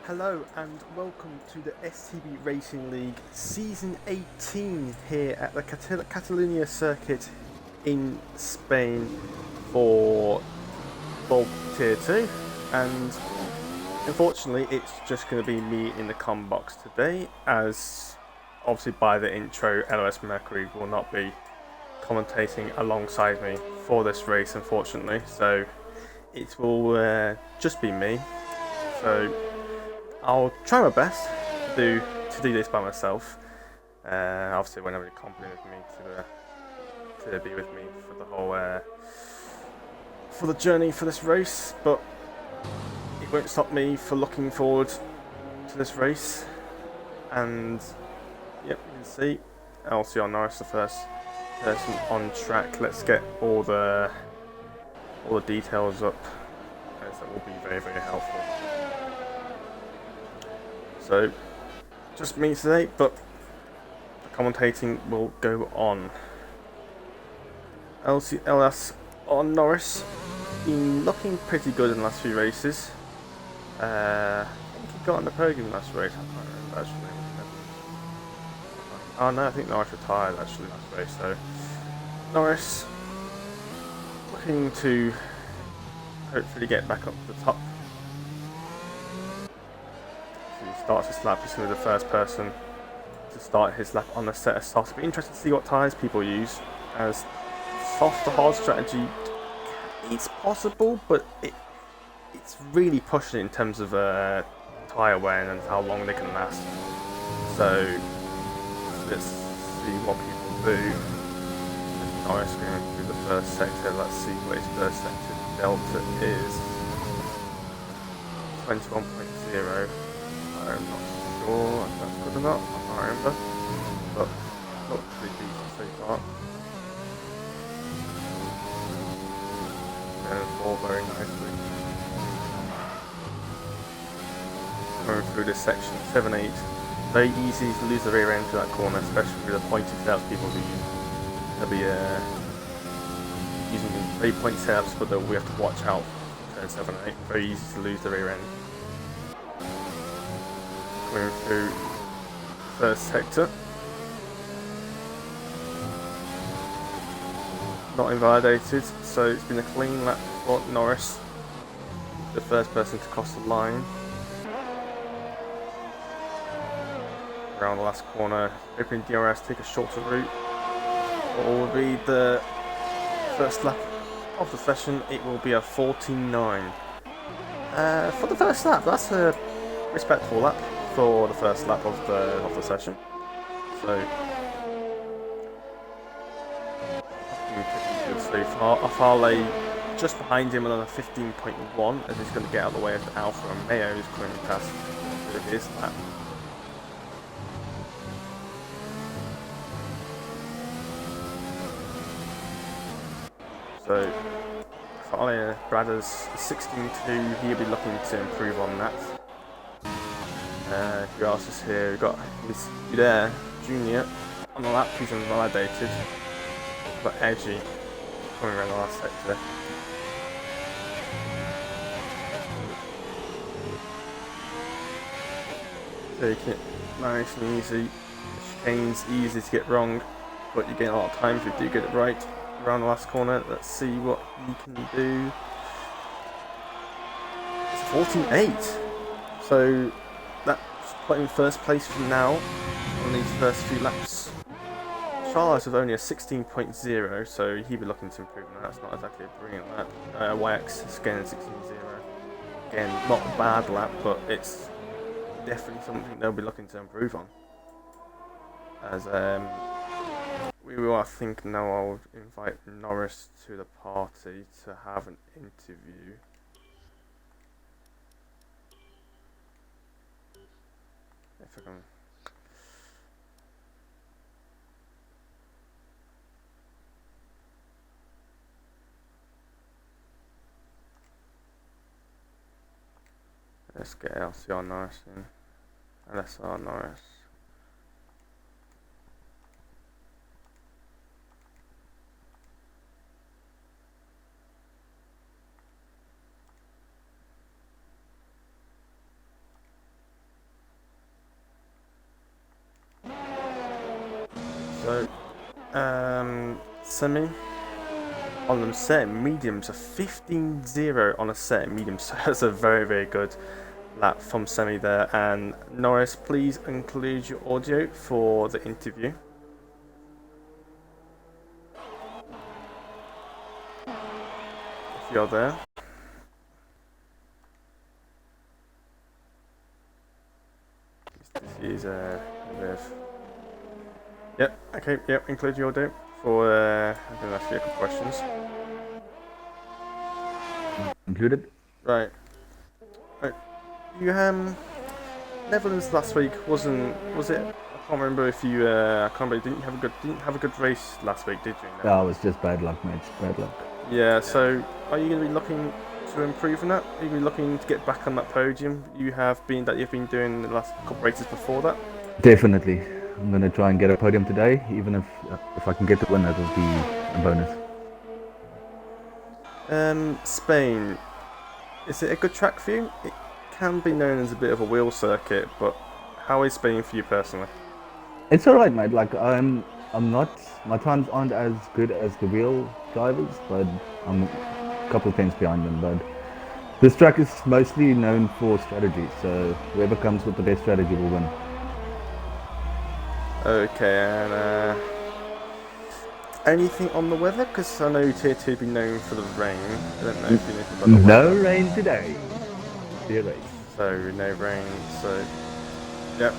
Hello and welcome to the STB Racing League Season 18 here at the Catalonia circuit in Spain for Bulk Tier 2, and unfortunately it's just going to be me in the com box today, as obviously by the intro LOS Mercury will not be commentating alongside me for this race, unfortunately, so it will just be me. So I'll try my best to do this by myself. Obviously, when nobody company with me to be with me for the whole for the journey for this race, but it won't stop me for looking forward to this race. And yep, you can see LCR Norris, the first person on track. Let's get all the details up, as that will be very helpful. So, just me today, but the commentating will go on. LS on Norris, been looking pretty good in the last few races. I think he got on the podium last race, I can't remember actually. Oh no, I think Norris retired actually last race, so Norris looking to hopefully get back up to the top. Starts his lap, he's going to be the first person to start his lap on the set of softs. It'll be interesting to see what tyres people use, as soft to hard strategy is possible, but it's really pushing it in terms of tyre wear and how long they can last. So let's see what people do. Norris going through the first sector. Let's see what his first sector delta is. 21.0. I'm not sure if that's good or not, I can't remember, but looks pretty decent so far. And fall very nicely. Going through this section, 7-8, very easy to lose the rear end to that corner, especially with the pointy setups people who use. They'll be using very pointy setups, but we have to watch out for turn 7-8, very easy to lose the rear end. Going through first sector. Not invalidated, so it's been a clean lap for Norris, the first person to cross the line. Around the last corner, hoping DRS take a shorter route. What will be the first lap of the session? It will be a 49. For the first lap, that's a respectable lap for the first lap of the session. So pretty good so far. Afale just behind him, another 15.1, as he's going to get out of the way of Alfa Romeo, who's coming past his lap. So Afale Bradders 16.2, he'll be looking to improve on that. Who else is here? We've got there, Junior on the lap, he's invalidated. We've got Edgy coming around the last sector. Taking it nice and easy. The chicane's easy to get wrong, but you gain a lot of time if you do get it right. Around the last corner, let's see what he can do. It's 14.8, so that's put him in first place for now on these first few laps. Charles with only a 16.0, so he'll be looking to improve on that. That's not exactly a brilliant lap. YX is again 16.0. Again, not a bad lap, but it's definitely something they'll be looking to improve on. As we will, I think now I'll invite Norris to the party to have an interview. If I can. Let's get LCR Norris in. LSR Norris. So, semi on them set mediums, a 15.0 on a set medium. So that's a very, very good lap from Semi there. And Norris, please include your audio for the interview. If you're there. This is Yep, okay, yep, include your audio for I'm gonna ask you a couple questions. Included? Right. You Netherlands last week was it? I can't remember if you I can't remember, didn't have a good race last week, did you? No, it was just bad luck, mate. Bad luck. Yeah. So are you going to be looking to improve on that? Are you going to be looking to get back on that podium you've been doing the last couple races before that? Definitely. I'm gonna try and get a podium today, even if I can get the win, that will be a bonus. Spain. Is it a good track for you? It can be known as a bit of a wheel circuit, but how is Spain for you personally? It's alright, mate. Like I'm not. My times aren't as good as the wheel drivers, but I'm a couple of tenths behind them. But this track is mostly known for strategy, so whoever comes with the best strategy will win. Okay, and anything on the weather? Because I know Tier 2 be known for the rain. I don't know if you know about the weather. No rain today. Dear race. So, no rain, so... Yep.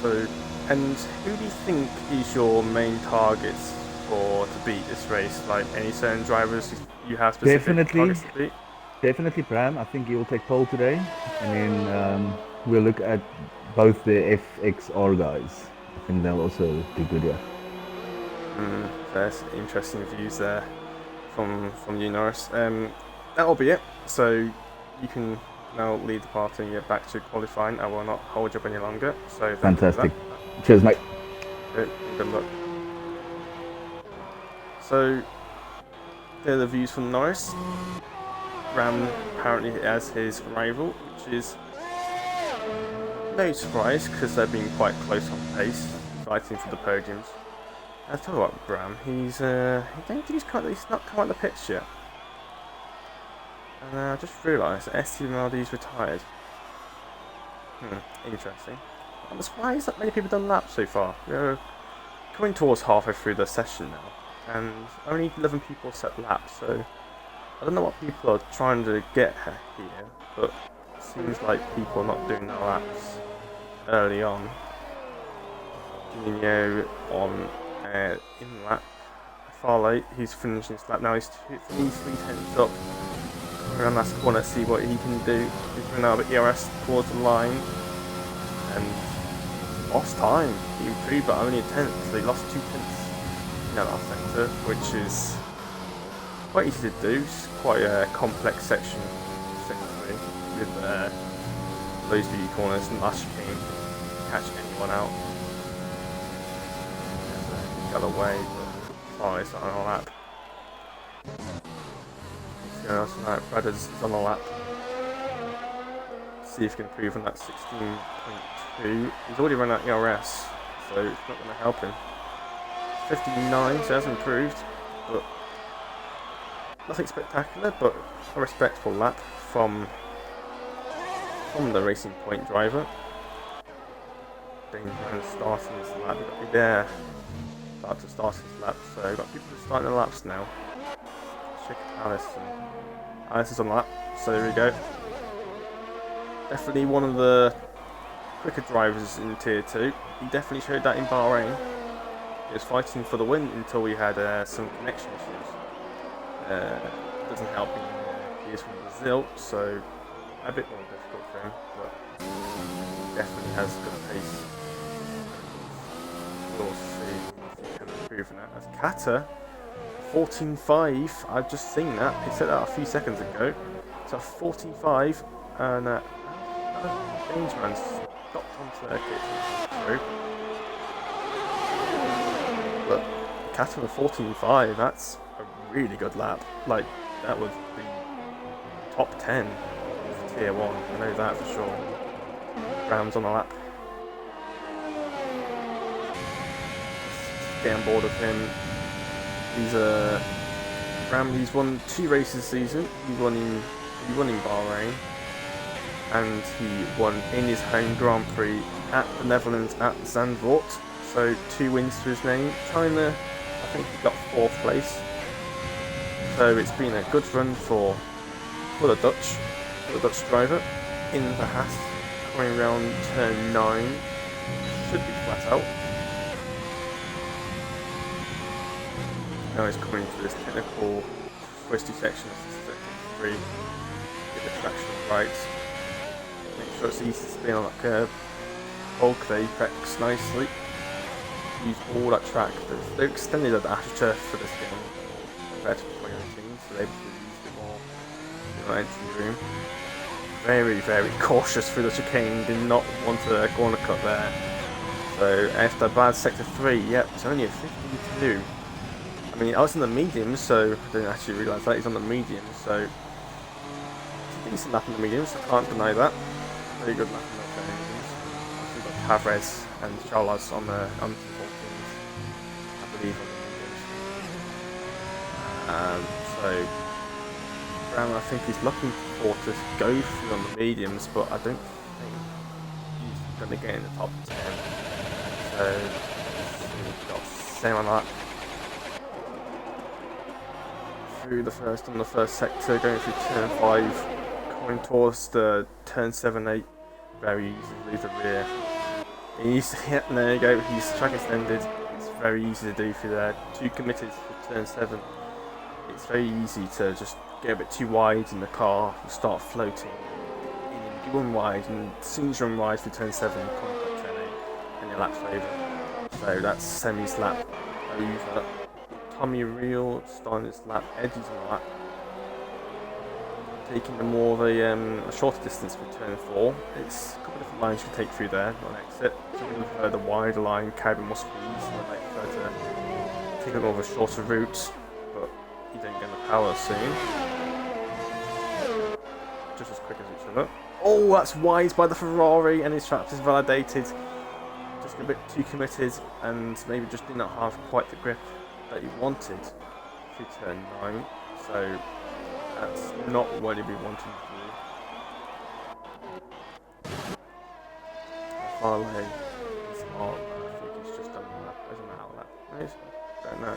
So, and who do you think is your main targets to beat this race? Like, any certain drivers you have specific targets to beat? Definitely Bram. I think he will take pole today, and then we'll look at both the FXR guys. I think they'll also do good here. There's interesting views there from you, Norris. That'll be it. So you can now lead the party and get back to qualifying. I will not hold you up any longer. So fantastic. Cheers, mate. Good luck. So there are the views from Norris. Ram apparently has his rival, which is no surprise because they've been quite close on pace, fighting for the podiums. I tell you what, Bram, he's not come out the pits yet. And I just realised that STB retired. Interesting. I'm surprised that many people have done laps so far. We're coming towards halfway through the session now, and only 11 people set laps, so I don't know what people are trying to get here, but it seems like people are not doing the laps early on. Juninho on in lap far late, he's finishing his lap now, he's 3/10 up around last corner, see what he can do. He's running out of ERS towards the line and lost time. He improved but only a tenth, so he lost 2 tenths in that last sector, which is quite easy to do. It's quite a complex section with those beauty corners and last chicane to catch anyone out. Got away, but it's on a lap. So right, Brad is on a lap. See if he can improve on that 16.2. He's already run out ERS, so it's not going to help him. 59, so he has improved, but nothing spectacular, but a respectable lap from the Racing Point driver. Dane's starting his lap, he's got to be there. Start his lap, so we've got people starting the laps now. Check Alice is on the lap, so there we go. Definitely one of the quicker drivers in Tier 2. He definitely showed that in Bahrain. He was fighting for the win until we had some connection issues. Doesn't help him. He is from Brazil, so a bit more difficult for him, but he definitely has good pace. We'll see if he can improve on that. As Kata, 14.5. I've just seen that. He said that a few seconds ago. So 14.5, and Dangerman's stopped onto their kit. But Kata with 14.5, that's a really good lap. Like, that would be top 10 for Tier 1. I know that for sure. Ram's on the lap. get on board with him. He's won 2 races this season. He won in Bahrain, and he won in his home Grand Prix at the Netherlands at Zandvoort. So 2 wins to his name. China, I think he got 4th place. So it's been a good run for the Dutch driver in the Haas, coming around turn 9. Should be flat out. Now he's coming into this technical twisty section of sector 3. Get the traction right. Make sure it's easy to spin on that curve. Hold the apex nicely. Use all that track. They've extended the AstroTurf for this game compared to 2019, so they've used it more entry room. Very, very cautious through the chicane. Did not want to go on a cut there. So after bad sector 3, yep, it's only a 52. I mean, I was in the mediums, so I didn't actually realise that he's on the mediums, so it's a decent lap in the mediums, I can't deny that. Very good lap in the mediums. We've got Tavares and Charles on the 14s, I believe, on the mediums. So Brown, I think he's looking for to go through on the mediums, but I don't think he's going to get in the top 10. So we've got same on that. Through on the first sector, going through turn 5, coming towards the turn 7, 8, very easy to leave the rear. There you go, he's track extended, it's very easy to do through there. 2 committed for turn 7, it's very easy to just get a bit too wide in the car, you start floating, you run wide, and as soon as you run wide for turn 7, you come back turn 8, and your lap's over. So that's Semi's lap over. Tommy Real starting his lap, Eddie's on the lap, taking the more of a shorter distance for turn 4. It's a couple of different lines you can take through there on exit. So we prefer the wider line, Cabin must be easy, I might prefer to take a more of a shorter route, but you don't get the power soon. Just as quick as each other. Oh, that's wise by the Ferrari, and his trap is validated. Just a bit too committed, and maybe just did not have quite the grip that he wanted through turn 9, so that's not what he'd be wanting to do. Farley is on, I think he's just done the lap, there's an out lap. I don't know.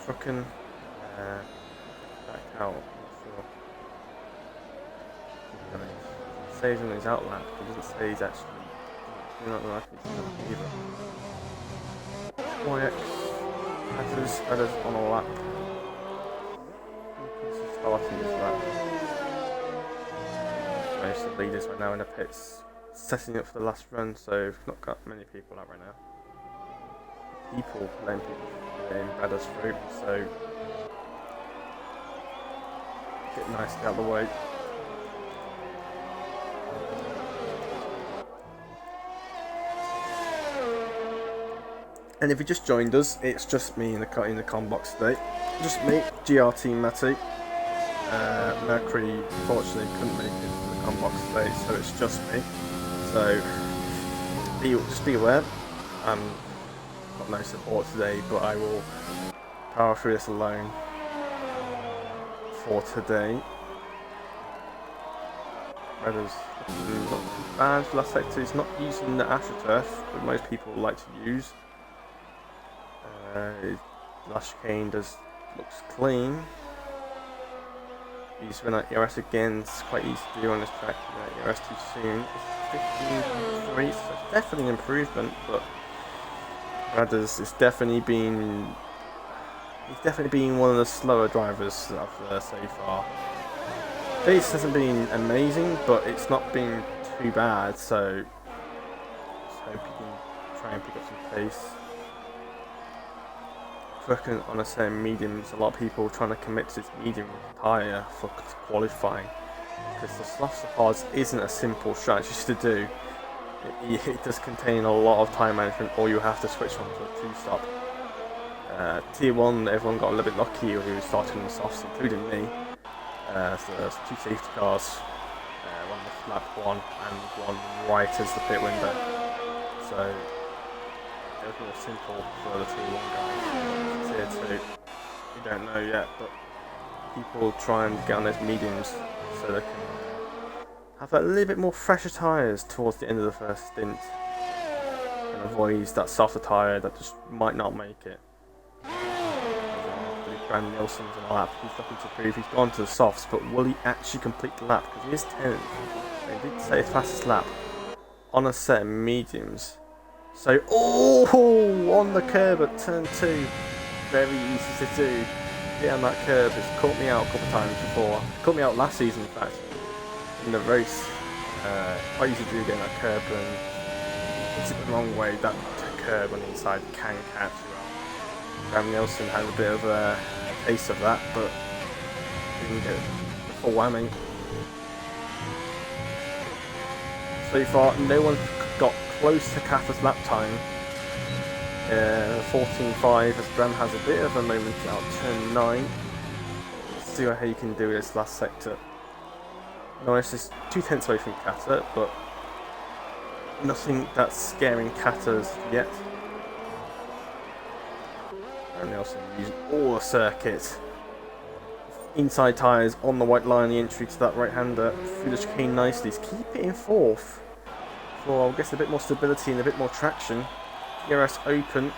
Trucken, back out, I'm not sure. It says on his out lap, but it doesn't say he's actually not like it's either. YX Headers on a lap. This is starting this lap. Most of the leaders right now in the pits, setting up for the last run, so we've not got many people out right now. People letting people in Bradders through, so get nicely out of the way. And if you just joined us, it's just me in the com box today. Just me, GRT Matty. Mercury fortunately couldn't make it to the com box today, so it's just me. So just be aware. Got no support today, but I will power through this alone for today. Redder's not too bad for last sector. He's not using the AstroTurf that most people like to use. Last chicane looks clean. He's run at ERS again, it's quite easy to do on this track. ERS too soon. It's 15.3, so it's definitely an improvement, but Bradders is definitely been one of the slower drivers that I've learned so far. Pace hasn't been amazing, but it's not been too bad, so let's hope he can try and pick up some pace. Working on the same mediums, a lot of people trying to commit to this medium tyre for qualifying, because the soft hards isn't a simple strategy to do. It does contain a lot of time management, or you have to switch on to a 2-stop. Tier 1, everyone got a little bit lucky who started in the softs, including me. So there's 2 safety cars, one with lap 1 and one right as the pit window. so it was more simple for the Tier 1 guys. Tier 2, we don't know yet, but people try and get on those mediums so they can have a little bit more fresher tyres towards the end of the first stint and avoid that softer tyre that just might not make it. Graham Nielsen's on the lap, he's looking to prove he's gone to the softs, but will he actually complete the lap? Because he is 10th. They did say his fastest lap on a set of mediums. So, on the curb at turn 2. Very easy to do. Yeah, on that curb, it's caught me out a couple of times before. It caught me out last season, in fact, in the race. Quite easy to do getting that curb, and it's the wrong way. That curb on the inside can catch you out. Graham Nielsen had a bit of a taste of that, but didn't get the full whammy. So far, no one's got close to Kata's lap time. 14.5 as Bram has a bit of a moment out turn 9. Let's see how he can do this last sector. Norris is 2/10 away from Kata, but nothing that's scaring Kata's yet. And Nelson using all the circuit. Inside tyres on the white line, the entry to that right-hander through the chicane nicely. He's keeping it in 4th for, I guess, a bit more stability and a bit more traction. DRS open.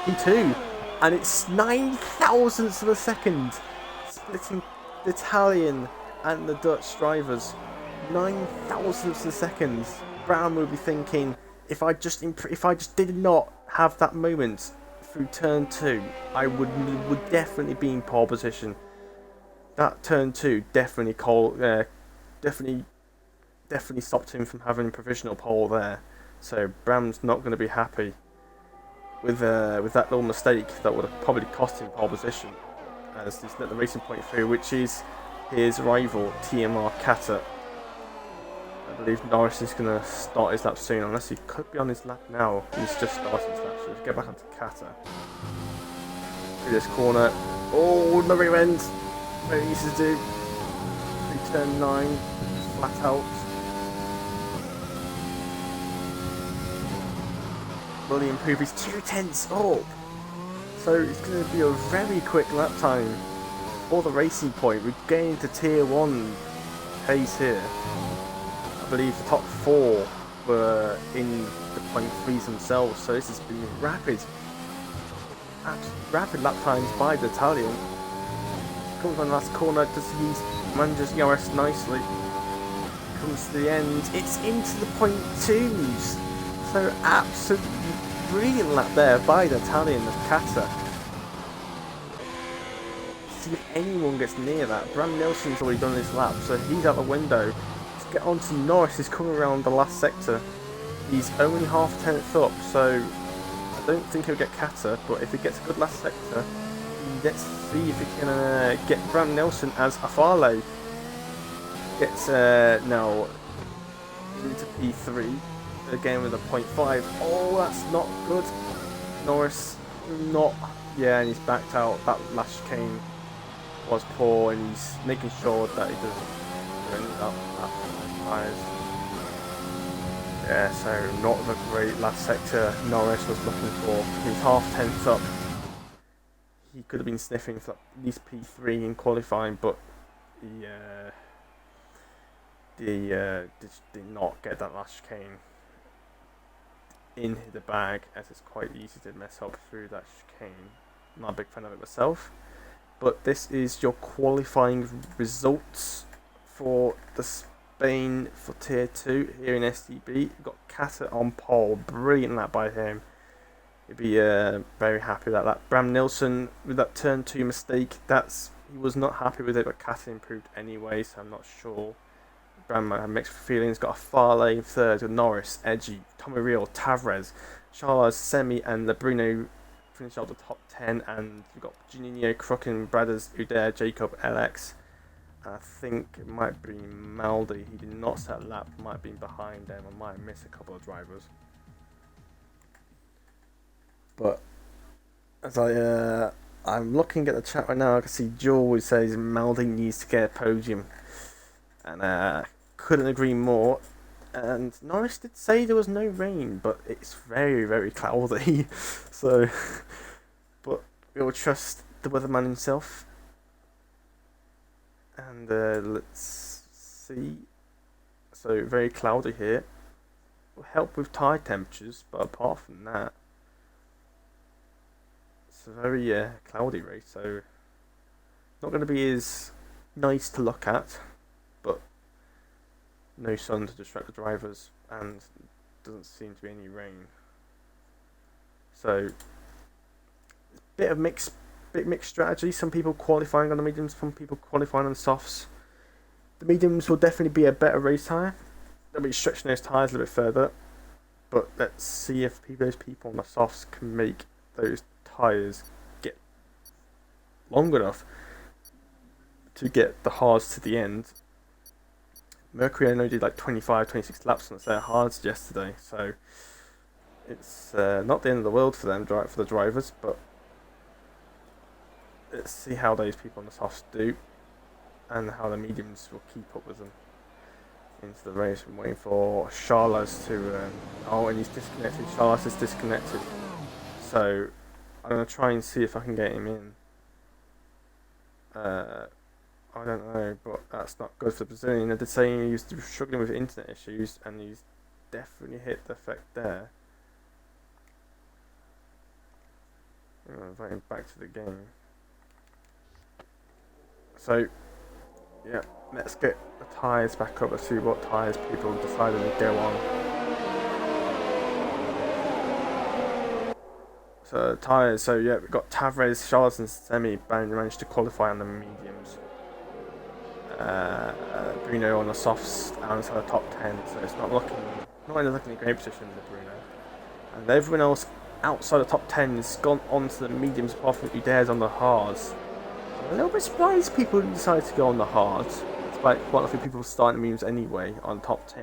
P2, and it's 9 thousandths of a second, splitting the Italian and the Dutch drivers. 9 thousandths of a second. Brown will be thinking, if I just did not have that moment through turn 2, I would definitely be in pole position. That turn 2 definitely stopped him from having provisional pole there. So Bram's not going to be happy with that little mistake that would have probably cost him pole position, as he's let the racing point through, which is his rival TMR Kata. I believe Norris is going to start his lap soon, unless he could be on his lap now. He's just starting his lap, so let's get back onto Kata. Through this corner. Oh, the rear end. Very easy to do. Through turn 9, flat out. Will he improve his 2/10 up? So it's going to be a very quick lap time for the racing point. We're getting to tier 1 pace here. I believe the top 4 were in the .3s themselves, so this has been rapid lap times by the Italian. Comes on the last corner, manages ERS nicely. Comes to the end, it's into the .2s. So absolutely brilliant lap there by the Italian of Kata. See if anyone gets near that. Bram Nielsen's already done his lap, so he's out the window. Let's get on to Norris, who's coming around the last sector. He's only half a tenth up, so I don't think he'll get Kata, but if he gets a good last sector, let's see if he can get Bram Nielsen as a Farley. Gets now into P3. Again with a 0.5. Oh, that's not good. Norris not. Yeah, and he's backed out. That last chicane was poor, and he's making sure that he doesn't end up at tyres. Yeah, so not the great last sector Norris was looking for. He's half tenth up. He could have been sniffing for at least P3 in qualifying, but he did not get that last chicane in the bag, as it's quite easy to mess up through that chicane. I'm not a big fan of it myself, but this is your qualifying results for the Spain for tier 2 here in STB. You've got Kata on pole, brilliant lap by him. He'd be very happy with that. Bram Nielsen with that turn 2 mistake, he was not happy with it, but Kata improved anyway, so I'm not sure. Bram might have mixed feelings. Got a Farley in third with Norris, Edgy, Tommy Real, Tavares, Charles, Semi, and the Bruno finish out the top 10. And you've got Juninho, Crooken, Brothers, Udair, Jacob, LX. I think it might be Maldi. He did not set a lap. Might have been behind them. I might have missed a couple of drivers. But as I'm looking at the chat right now, I can see George says Maldi needs to get a podium. And couldn't agree more. And Norris did say there was no rain, but it's very, very cloudy. So, but we'll trust the weatherman himself. And let's see. So, very cloudy here. Will help with tyre temperatures, but apart from that, it's a very cloudy race. So, not going to be as nice to look at, but no sun to distract the drivers, and doesn't seem to be any rain. So, bit mixed strategy. Some people qualifying on the mediums, some people qualifying on the softs. The mediums will definitely be a better race tyre. They'll be stretching those tyres a little bit further, but let's see if those people on the softs can make those tyres get long enough to get the hards to the end. Mercury I know did like 25, 26 laps on their hards yesterday, so it's not the end of the world for them, for the drivers, but let's see how those people on the softs do and how the mediums will keep up with them into the race. I'm waiting for Charles to and he's disconnected. Charles is disconnected, so I'm going to try and see if I can get him in. I don't know, but that's not good for the Brazilian. I did say he was struggling with internet issues, and he's definitely hit the effect there. I'm inviting back to the game. So, yeah, let's get the tyres back up and see what tyres people decided to go on. So, tyres, so yeah, we've got Tavares, Charles, and Semi managed to qualify on the mediums. Bruno on the softs outside the top 10, so it's not really looking in a great position with Bruno. And everyone else outside the top 10 has gone on to the mediums apart from Udair's on the hards. I'm a little bit surprised people decided to go on the hards, despite quite a few people starting the mediums anyway on top 10.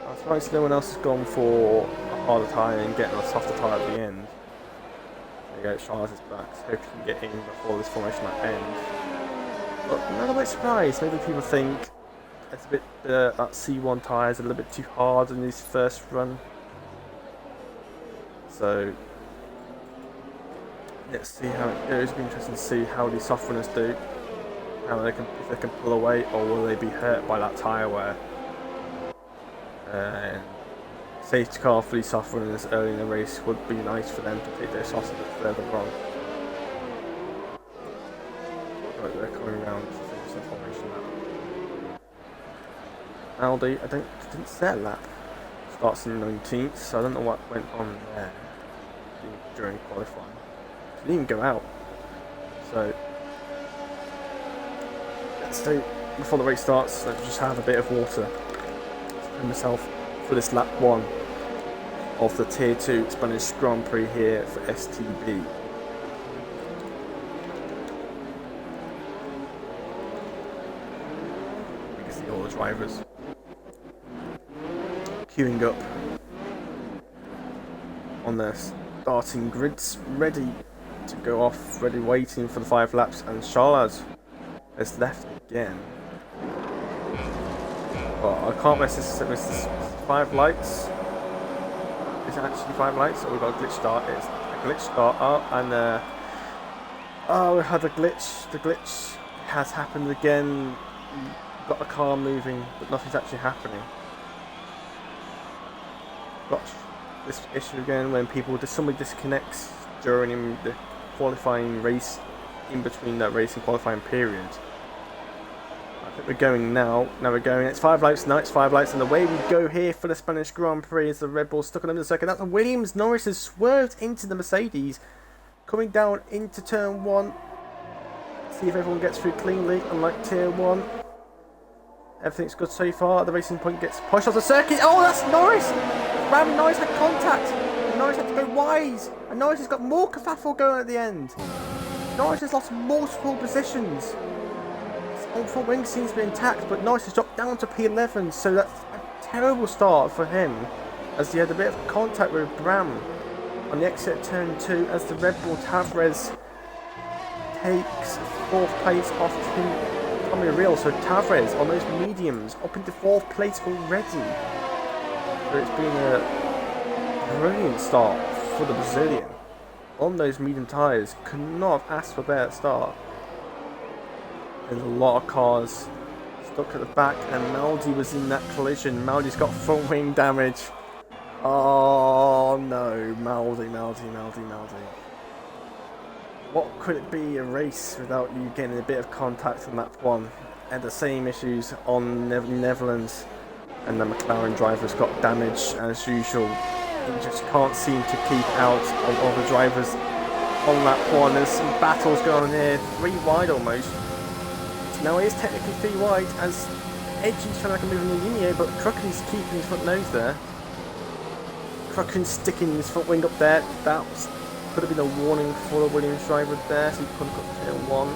I'm surprised no one else has gone for a harder tyre and getting a softer tyre at the end. There you go, Charles is back, so hope he can get in before this formation might end. But I'm a little bit surprised. Maybe people think it's a bit that C1 tyre is a little bit too hard in his first run. So let's see how it goes. It'll be interesting to see how these soft runners do. If they can pull away, or will they be hurt by that tyre wear? Safety car for these soft runners early in the race would be nice for them to take their shots a bit further wrong. Right, they're coming around to finish the formation lap. Aldi, I didn't set a lap. Starts in 19th, so I don't know what went on there during qualifying. It didn't even go out. So let's do, before the race starts, let's just have a bit of water to prepare myself for this lap 1 of the Tier 2 Spanish Grand Prix here for STB. All the drivers queuing up on their starting grids, ready to go off, ready waiting for the 5 laps, and Charles has left again. Well, I can't miss this 5 lights. Is it actually 5 lights? Or we've got a glitch start. It's a glitch start up, and we had a glitch. The glitch has happened again. Got the car moving, but nothing's actually happening. Got this issue again when somebody disconnects during the qualifying race, in between that race and qualifying period. I think we're going now. Now we're going. It's 5 lights. Now it's 5 lights, and the way we go here for the Spanish Grand Prix is the Red Bull stuck on them in the second. That's the Williams. Norris has swerved into the Mercedes, coming down into turn 1. See if everyone gets through cleanly, unlike Tier 1. Everything's good so far. The Racing Point gets pushed off the circuit. Oh, that's Norris! Ram Norris had contact. And Norris had to go wise. And Norris has got more kerfuffle going at the end. Norris has lost multiple positions. His front wing seems to be intact, but Norris has dropped down to P11. So that's a terrible start for him, as he had a bit of contact with Bram on the exit of turn 2, as the Red Bull Tavares takes 4th place off on the real, so Tavares on those mediums up into 4th place already. So it's been a brilliant start for the Brazilian on those medium tyres. Could not have asked for a better start. There's a lot of cars stuck at the back, and Maldi was in that collision. Maldi's got front wing damage. Oh no, Maldi. What could it be, a race without you getting a bit of contact on lap 1? And the same issues on Netherlands, and the McLaren driver's got damage as usual. He just can't seem to keep out of other drivers on lap 1. There's some battles going on here, 3 wide almost. Now it is technically 3 wide as Edgy's trying to make a move in the Unio, but Crooken's keeping his front nose there. Crooken's sticking his front wing up there. That could have been a warning for the Williams driver there, so he couldn't got turn 1.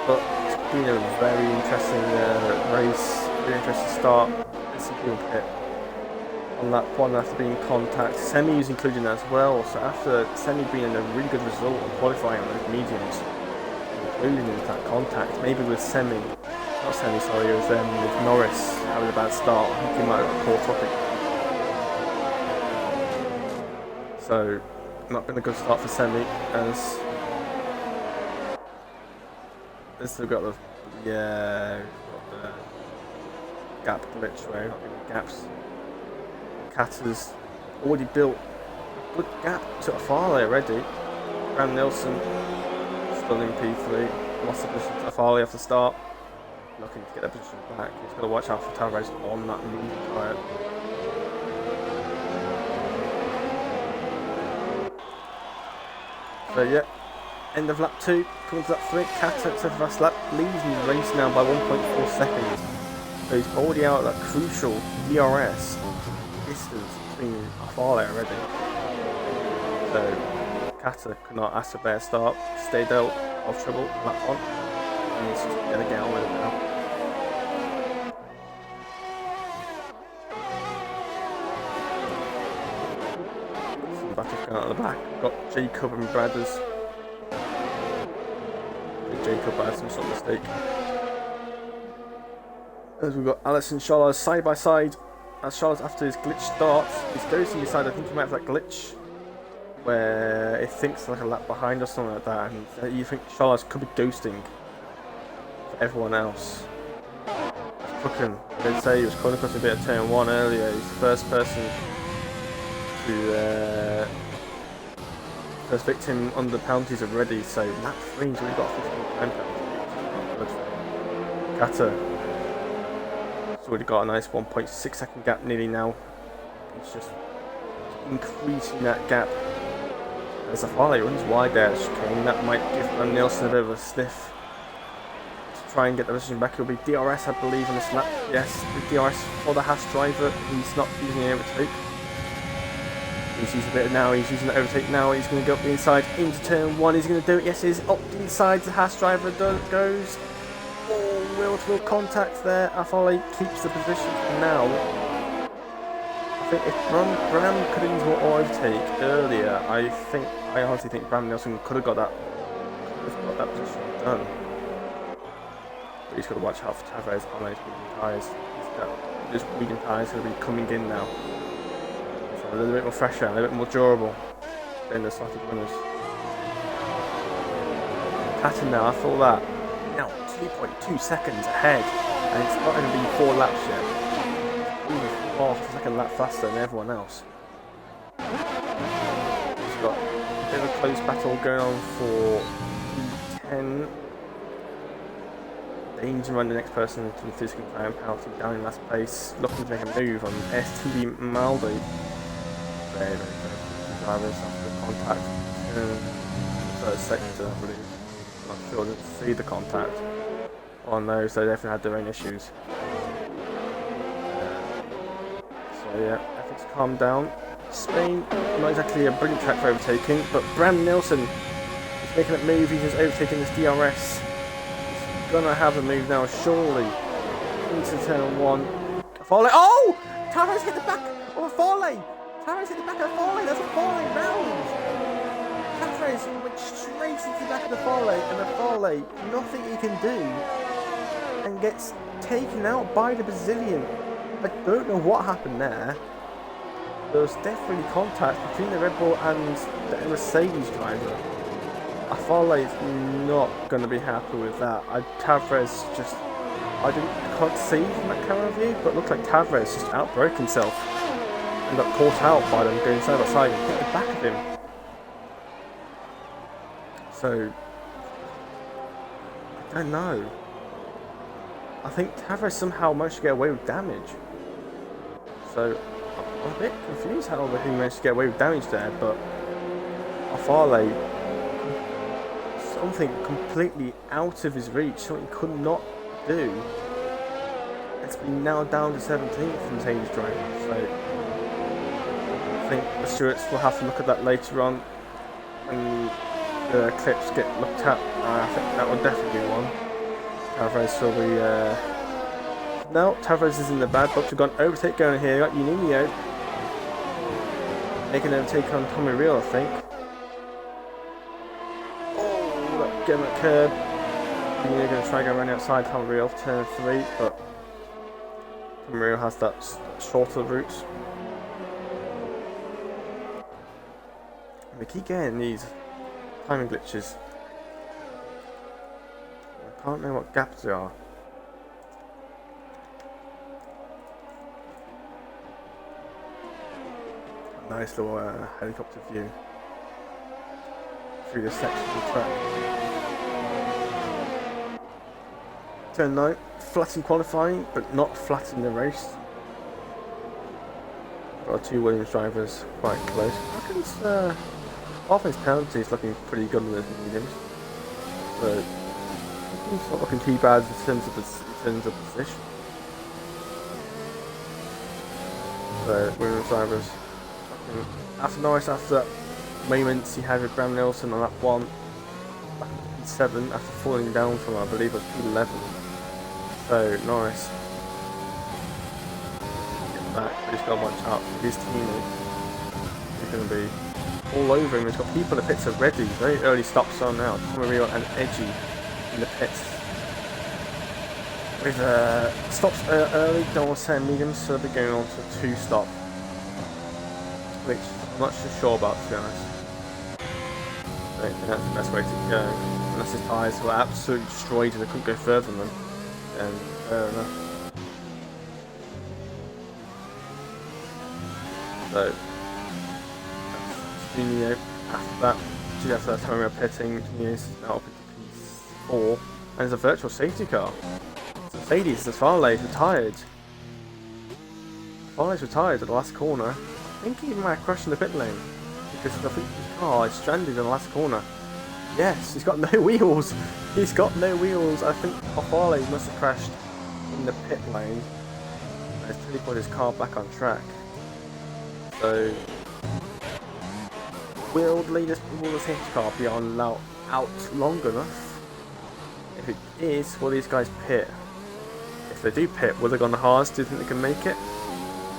But it's been a very interesting race, very interesting start. It's a good hit on that one after being in contact. Semi is included as well, so after Semi being a really good result on qualifying on those mediums, including into that contact, maybe with Semi, not Semi, sorry, it was with Norris having a bad start. I think he might have got caught up. So, not been a good start for Semi, as they've still got the gap glitch where not giving gaps. Kata's already built a good gap to Afale already. Bram Nilsson still in P3, lost the position to Afale off the start. Looking to get that position back. He's got to watch out for Tavares on that medium tyre. So yeah, end of lap 2, coming to lap 3, Kata to the first lap, leads the race now by 1.4 seconds. So he's already out of that crucial DRS distance between Afale already. So Kata could not ask for a better start, stayed out of trouble lap 1, and he's just going to get on with it now. Battles going out of the back. Got Jacob and Bradders. Jacob had some sort of mistake. As we've got Alex and Charles side by side. As Charles, after his glitch starts, he's ghosting his side. I think he might have that glitch where it thinks like a lap behind or something like that, and you think Charles could be ghosting for everyone else. Crooken, they'd say he was coming across a bit of turn 1 earlier. He's the first person to first victim under the penalties already, so lap 3 he's already got a 15 time penalty. Kata has already got a nice 1.6 second gap nearly now. He's just increasing that gap. As Afale runs wide there, that might give Van Nielsen a bit of a sniff to try and get the position back. It'll be DRS, I believe, on this lap. Yes, the DRS for the Haas driver. He's not using the overtake. He's using a bit now, he's using the overtake now, he's going to go up the inside into turn 1, he's going to do it, yes, he's up the inside, the Haas driver goes, oh, wheel-to-wheel contact there, Afale keeps the position now. I think if Bram could have used more overtake earlier, I honestly think Bram Nielsen could have got that position done. But he's got to watch out for Tavares on those medium tyres. Those medium tyres are going to be coming in now. A little bit more fresher, a little bit more durable than the starting runners. Kata now, after all that, now 2.2 seconds ahead, and it's not going to be 4 laps yet. He's half a second lap faster than everyone else. He's got a bit of a close battle going on for P10. Danger on the next person to the physical time penalty down in last place, looking to make a move on STB Maldi. Very good drivers after the contact in the third sector, I believe. I'm not sure to see the contact on those, they definitely had their own issues. So yeah, everything's calmed down. Spain, not exactly a brilliant track for overtaking, but Bram Nielsen is making that move, he's just overtaking this DRS. He's gonna have a move now, surely. Into turn 1. Afale, oh! Tavares hit the back of Afale! Tavares hit the back of Afale, that's Afale round! Tavares went straight into the back of Afale, and Afale, nothing he can do and gets taken out by the Brazilian. I don't know what happened there. There was definitely contact between the Red Bull and the Mercedes driver. Afale is not going to be happy with that. Tavares just... I can't see from that camera view, but it looked like Tavares just outbroke himself and got caught out by them going side by side and hit the back of him. So, I don't know. I think Tavares somehow managed to get away with damage. So, I'm a bit confused how he managed to get away with damage there, but Afale, something completely out of his reach, something he could not do. It's been now down to 17th from Mercedes driver, so I think the stewards will have to look at that later on when the clips get looked at. I think that will definitely be one. Tavares will be... No, Tavares is in the bad books. We've got an overtake going here. We've got Unimio making an overtake on Tommy Real, I think. Oh, get him at curb. Unimio going to try and go around outside Tommy Real for turn 3, but Tommy Real has that shorter route. We keep getting these timing glitches. I can't know what gaps they are. Nice little helicopter view through this section of the track. Turn 9, flat in qualifying, but not flat in the race. Got our two Williams drivers quite close. I reckon offense penalty is looking pretty good on the mediums, but it's not looking too bad in terms of position. So Williams drivers. After Norris, after that moments he had with Bram Nelson on that one, back in P7 after falling down from I believe it was P11. So Norris getting back, but he's got to watch out for his teammate. He's going to be all over him. He's got people in the pits already. Very early stops on now. Tommy Real and Edgy in the pits. With stops early, don't want to say mediums, so they'll be going on to a 2-stop. Which I'm not so sure about, to be honest. I don't think that's the best way to go. Unless his tyres were absolutely destroyed and they couldn't go further than them, then fair enough. So, Junio, after that time we were pitting, Junio's now up into P4, and there's a virtual safety car. So Mercedes, the Farley's retired. Farley's retired at the last corner. I think he might have crashed in the pit lane, because I think his car is stranded in the last corner. Yes, he's got no wheels. He's got no wheels. I think Farley must have crashed in the pit lane. And he's really put his car back on track. So, will the safety car be on out long enough? If it is, will these guys pit? If they do pit, will they go on the hards? Do you think they can make it?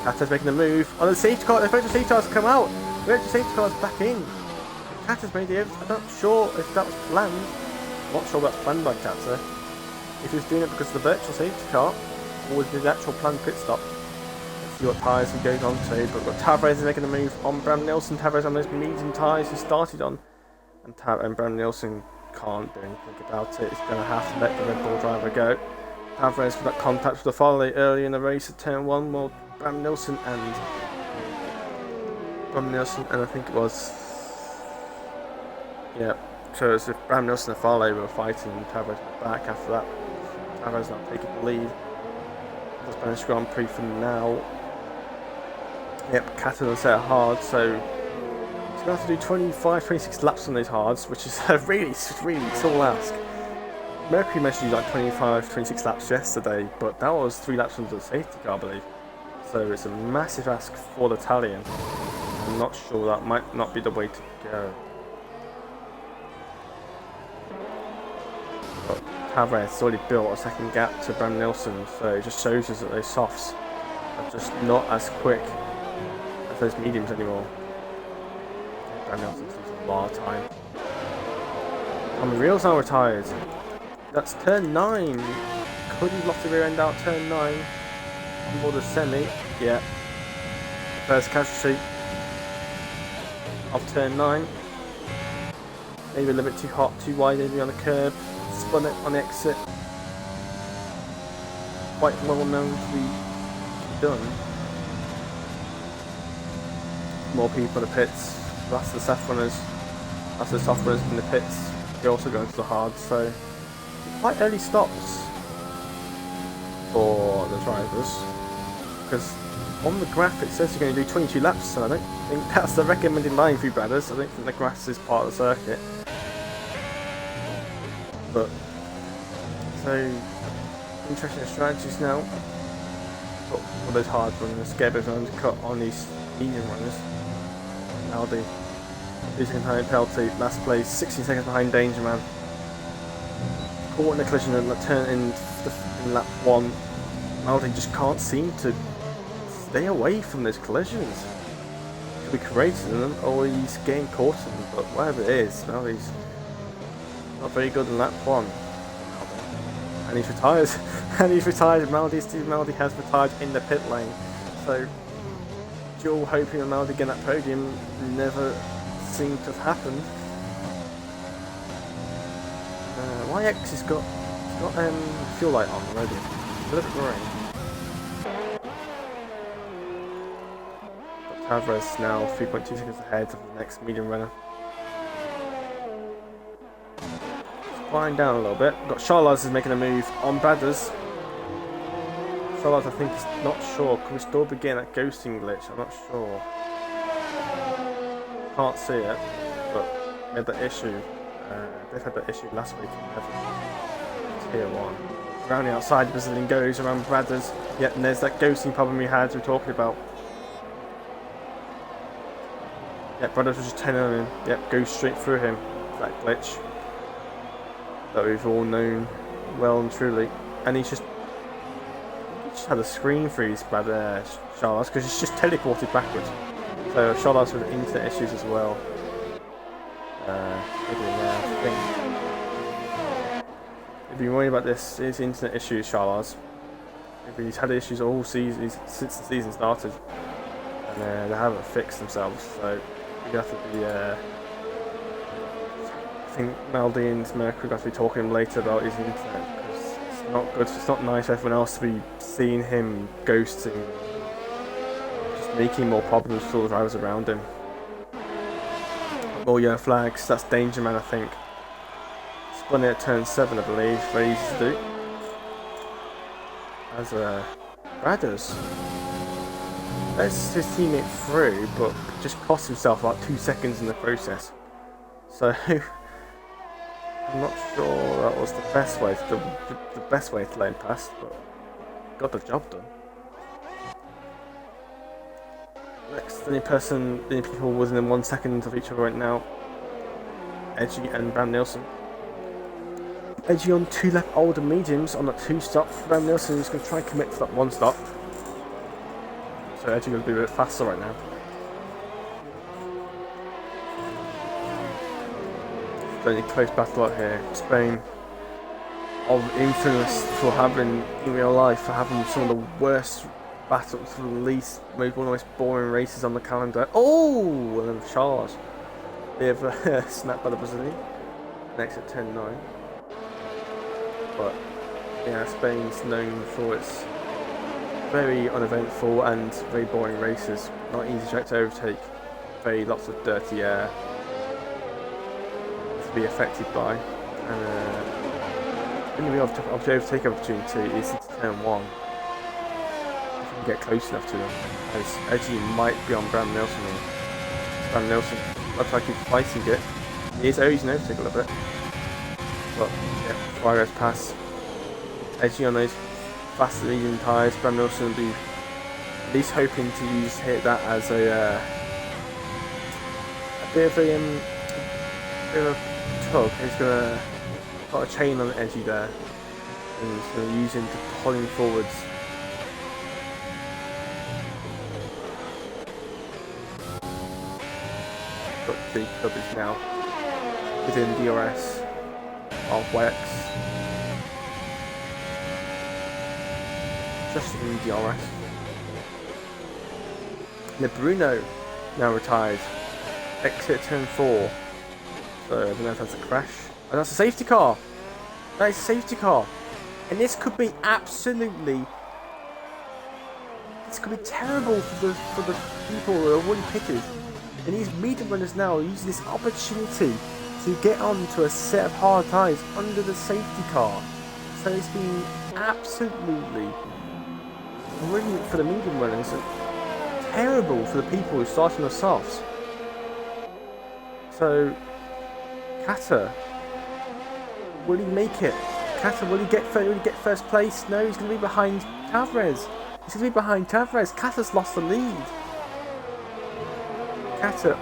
Kata's making a move. Oh, the safety car, the virtual safety car's come out. The virtual safety car's back in. Kata's made it. I'm not sure if that was planned. I'm not sure that's planned by Kata. If he was doing it because of the virtual safety car, or was it the actual planned pit stop? Let's see what tyres he goes on to. But we've got Tavares is making a move on Bram Nelson. Tavares on those medium tyres he started on. And Bram Nelson can't do anything about it. He's going to have to let the Red Bull driver go. Tavares with that contact with the Farley early in the race at turn 1. Well, Bram Nelson and I think it was, yeah, so as if Bram Nelson and Farley were fighting and Tavares was back after that. Tavares now taking the lead. The Spanish Grand Prix for now. Yep, Kata set hard, so he's going to have to do 25-26 laps on those hards, which is a really tall ask. Mercury managed to do like 25-26 laps yesterday, but that was 3 laps under the safety car, I believe. So it's a massive ask for the Italian. I'm not sure, that might not be the way to go. But Tavares has already built a second gap to Bram Nelson, so it just shows us that those softs are just not as quick as those mediums anymore. Bram Nelson's losing a lot of time. And the Reals are retired. That's turn 9. could have lost the rear end out turn 9 on board the semi. Yeah. First casualty of turn 9. Maybe a little bit too hot, too wide, maybe on the curb. Spun it on the exit. Quite well known to be done. More people in the pits. That's the soft runners. That's the soft runners in the pits. They also go into the hard, so quite early stops for the drivers. Because on the graph it says you're going to do 22 laps, so I don't think that's the recommended line for you brothers. I don't think the grass is part of the circuit. But so interesting strategies now. Got all those hard runners, get a bit of an undercut on these medium runners. Aldi losing time penalty, last place, 16 seconds behind Danger Man. Caught in a collision and turn in lap 1. Aldi just can't seem to stay away from those collisions. Could be creating them or he's getting caught in them, but whatever it is, Aldi's not very good in lap 1. And he's retired. And he's retired. Steve Maldi has retired in the pit lane. So Joel hoping that Maldi get that podium never seemed to have happened. YX has got fuel light on already. A little bit worrying. Tavares now 3.2 seconds ahead of the next medium runner. Flying down a little bit. Got Charles is making a move on Badders. Charles, I think, is not sure. Can we still begin that ghosting glitch? I'm not sure. Can't see it, but we had that issue. They've had that issue last week in Tier 1. Around the outside, Brazilian goes around Badders. Yep, and there's that ghosting problem we were talking about. Yep, Badders was just 10 on him. Yep, goes straight through him. That glitch that we've all known well and truly, and he just had a screen freeze by Charles because he's just teleported backwards. So Charles with internet issues as well. If you're worried about this, his internet issues, Charles. He's had issues all season since the season started, and they haven't fixed themselves. So you have to be. I think Maldi and Mercury got to be talking to him later about his internet because it's not good. It's not nice for everyone else to be seeing him ghosting, just making more problems for the drivers around him. More yellow flags. That's Danger Man, I think. Spun it at turn 7, I believe. Very easy to do. As Radders. Lets his teammate through, but just cost himself about 2 seconds in the process. So. I'm not sure that was the best way to let him pass, but got the job done. Next, the only people within 1 second of each other right now, Edgy and Bram Nielsen. Edgy on 2 lap older mediums on that 2 stop. Bram Nielsen is going to try and commit to that 1 stop. So Edgy going to be a bit faster right now. Only close battle out here. Spain of infamous for having in real life for having some of the worst battles, for the least one of the most boring races on the calendar. Oh, and then Charles. They have snapped by the Brazilian. Next at 10-9. But yeah, Spain's known for its very uneventful and very boring races. Not easy track to overtake. Very lots of dirty air be affected by, and the only real overtake opportunity is into turn 1 if you can get close enough to them, as Edgy might be on Bram Nielsen here. Bram Nielsen looks like he's fighting it. He is using overtake a little bit, but yeah, before I goes past Edgy on those fast medium tyres. Bram Nielsen will be at least hoping to hit that as a bit of a tug. He's gonna got a chain on the Edgy there, and he's gonna use him to pull him forwards. Got Jacob is now within DRS of Wex. Just the DRS. The Bruno now retired. Exit turn 4. So I don't know if that's a crash. Oh, that's a safety car. That is a safety car. And this could be absolutely... This could be terrible for the people who are already pitted. And these medium runners now are using this opportunity to get onto a set of hard tyres under the safety car. So it's been absolutely brilliant for the medium runners and terrible for the people who are starting the softs. So, Kata, will he make it? Kata, will he get first place? No, he's going to be behind Tavares. He's going to be behind Tavares. Kata's lost the lead. Kata,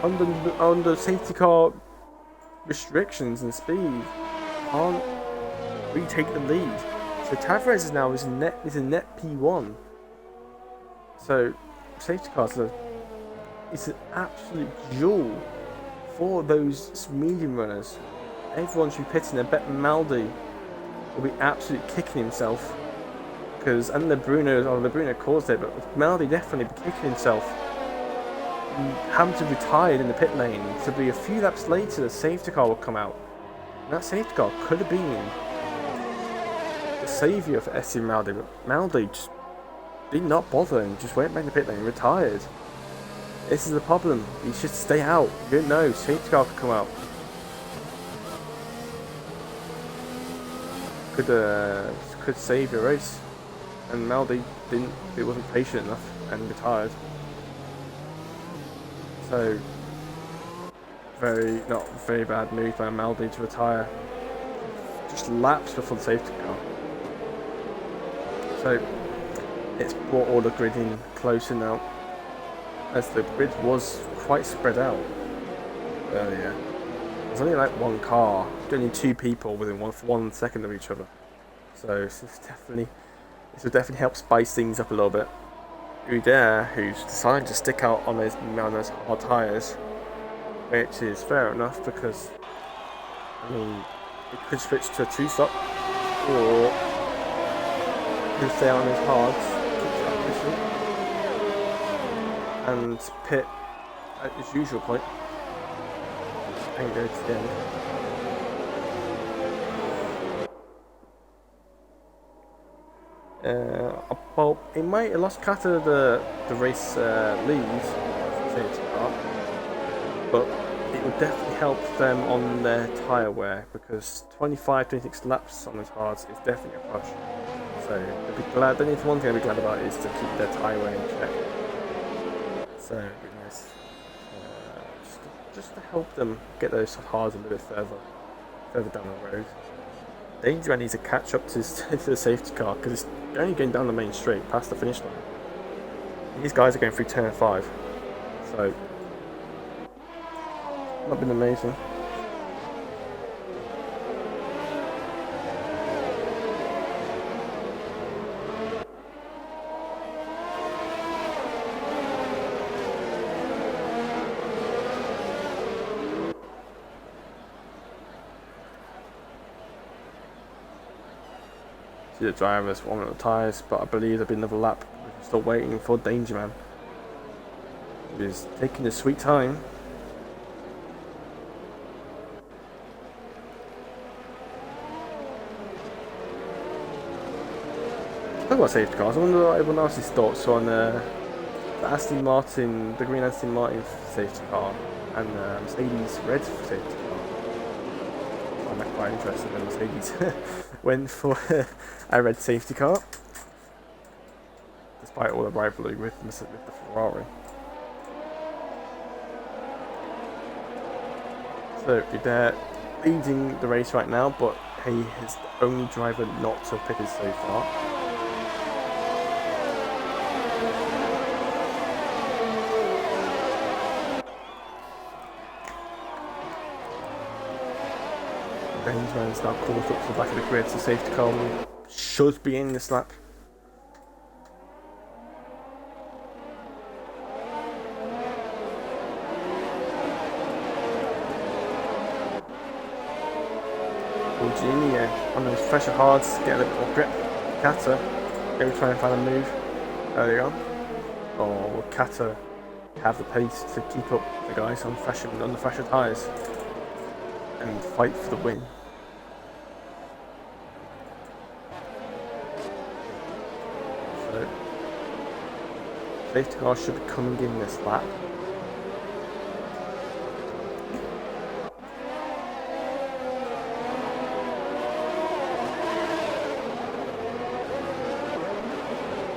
under safety car restrictions and speed, can't retake the lead. So Tavares is now is a net P1. So safety cars it's an absolute jewel for those medium runners. Everyone should be pitting. I bet Maldi will be absolutely kicking himself because the Bruno caused it, but Maldi definitely be kicking himself. Having to retire in the pit lane to be a few laps later, the safety car will come out. And that safety car could have been the saviour for SC Maldi, but Maldi just did not bother and just went back in the pit lane and retired. This is the problem. He should stay out. You don't know. Safety car could come out. Could save your race. And Maldi didn't. It wasn't patient enough and retired. So not very bad move by Maldi to retire. Just laps before the safety car. So it's brought all the grid in closer now, as the grid was quite spread out earlier. There's only like one car, only two people within 1 second of each other. So this will definitely help spice things up a little bit. Udair, who's decided to stick out on those hard tyres, which is fair enough because it could switch to a 2-stop, or could stay on his hards, and pit at his usual point and go to the end. Well, it might have lost Kata the race lead, but it would definitely help them on their tyre wear because 26 laps on those hards is definitely a push. So I'd be glad. Then, one thing I'd be glad about is to keep their tyre wear in check. So it'd be nice, just to help them get those hards a little bit further down the road. Danger Man needs to catch up to the safety car because it's only going down the main straight past the finish line. These guys are going through turn 5, so not been amazing. See the drivers warming up the tyres, but I believe there'll be another lap. We're still waiting for Danger Man. He's taking his sweet time. Talk about safety cars. I wonder what everyone else's thoughts on the Aston Martin, the green Aston Martin safety car, and Mercedes red safety car. I find that quite interesting when Mercedes went for a red safety car, despite all the rivalry with the Ferrari. So they're leading the race right now, but he is the only driver not to have pitted so far. Dangerman's now caught up to the back of the grid, so safety car should be in this lap. Junior on those fresher hards, get a little bit more grip. Kata Maybe try and find a move early on. Or will Kata have the pace to keep up the guys on the fresher tyres and fight for the win? So, safety car should be coming in this lap.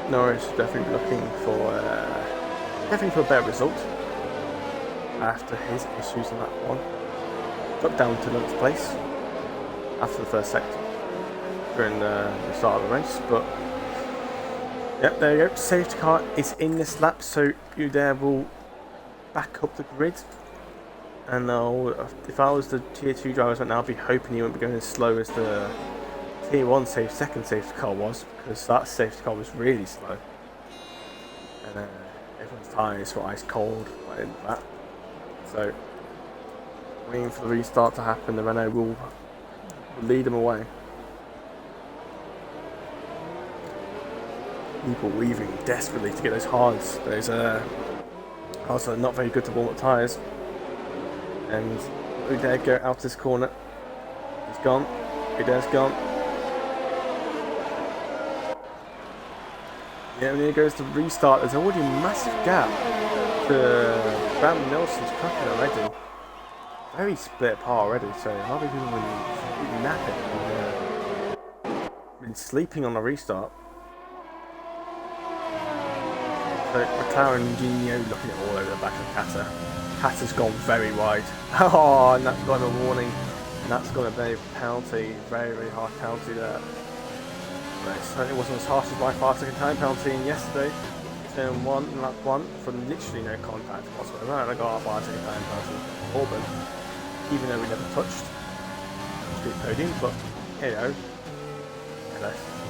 Norris definitely looking for a better result after his issues in that one. Dropped down to 11th place after the first sector during the start of the race, but yep, there you go. Safety car is in this lap, so you there will back up the grid. And if I was the tier 2 drivers right now, I'd be hoping he wouldn't be going as slow as the tier 1 second safety car was, because that safety car was really slow. And everyone's tyres were ice cold like that. So, waiting for the restart to happen, the Renault will lead them away. People weaving desperately to get those hards. Those also not very good to warm up tyres. And Uday go out this corner. He's gone. Uday's gone. Yeah, when he goes to restart, there's already a massive gap to Bram Nelson's cooking already. Very split apart already, so a lot of people have been napping and been sleeping on the restart. So McLaren and Genio looking at all over the back of Kata. Kata's gone very wide. Oh, and that's got a warning. And that's got a very penalty, very, very hard penalty there. But it certainly wasn't as harsh as my 5-second time penalty in yesterday. Turn 1 and lap 1 for literally no contact whatsoever. And I got a 5-second time penalty for Auburn, even though we never touched the podium. But, you know,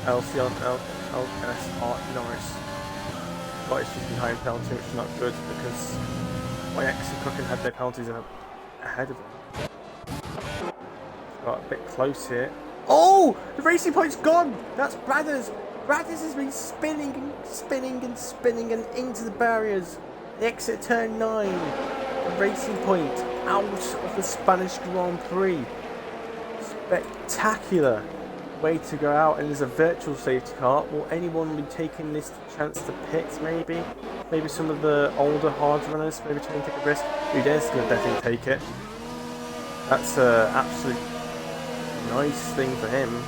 Alcyon, LS, Art Norris got his 50 time penalty, which is not good because YX and Cookin had their penalties ahead of him. Got a bit close here. Oh! The racing point's gone! That's Bradders! Bradders has been spinning and spinning and spinning and into the barriers. The exit turn 9. The racing point out of the Spanish Grand Prix. Spectacular way to go out, and there's a virtual safety car. Will anyone be taking this chance to pit maybe? Maybe some of the older hard runners maybe trying to take a risk. Uday's going to definitely take it. That's an absolute nice thing for him.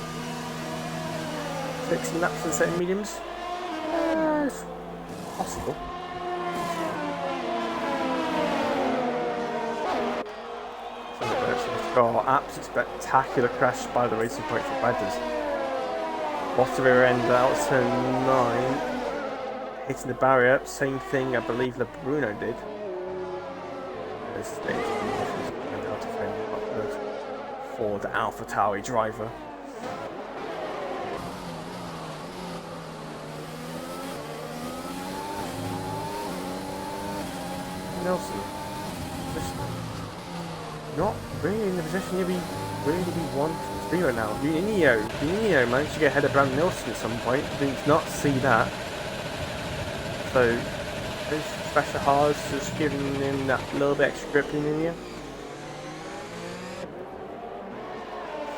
16 laps for the second mediums. It's possible. Oh, absolute spectacular crash by the racing point for Bradders. Off the rear end out turn 9. Hitting the barrier. Same thing I believe LeBruno did. This for the AlphaTauri driver. Nelson, just not really in the position you really want to be right now. Juninho managed to get ahead of Bram Nelson at some point. Did not see that. So those special hards just giving him that little bit extra grip in here.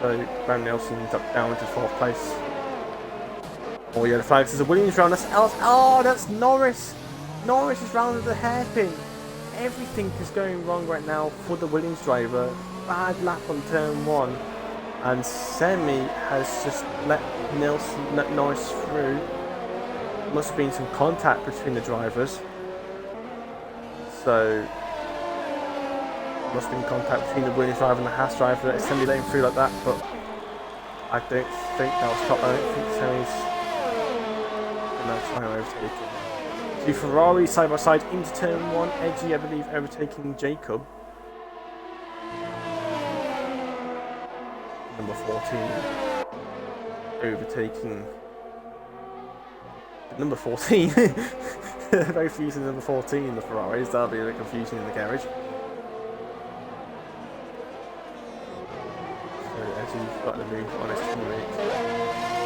So Bram Nelson's up down to 4th place. Oh yeah, the flags. There's a Williams round. That's else. Oh, that's Norris. Norris is rounded the hairpin. Everything is going wrong right now for the Williams driver. Bad lap on turn 1, and Semi has just let Norris through. Must have been some contact between the drivers. So must have been contact between the Williams driver and the Haas driver that Semi let him through like that. But I don't think that was top. I don't think Semi's gonna try and overtake him. The Ferrari side by side into turn 1. Edgy, I believe, overtaking Jacob. Number 14 overtaking number 14. Very confusing number 14 in the Ferraris. That'll be a bit confusing in the garage. So Edgy's got the move on his teammate.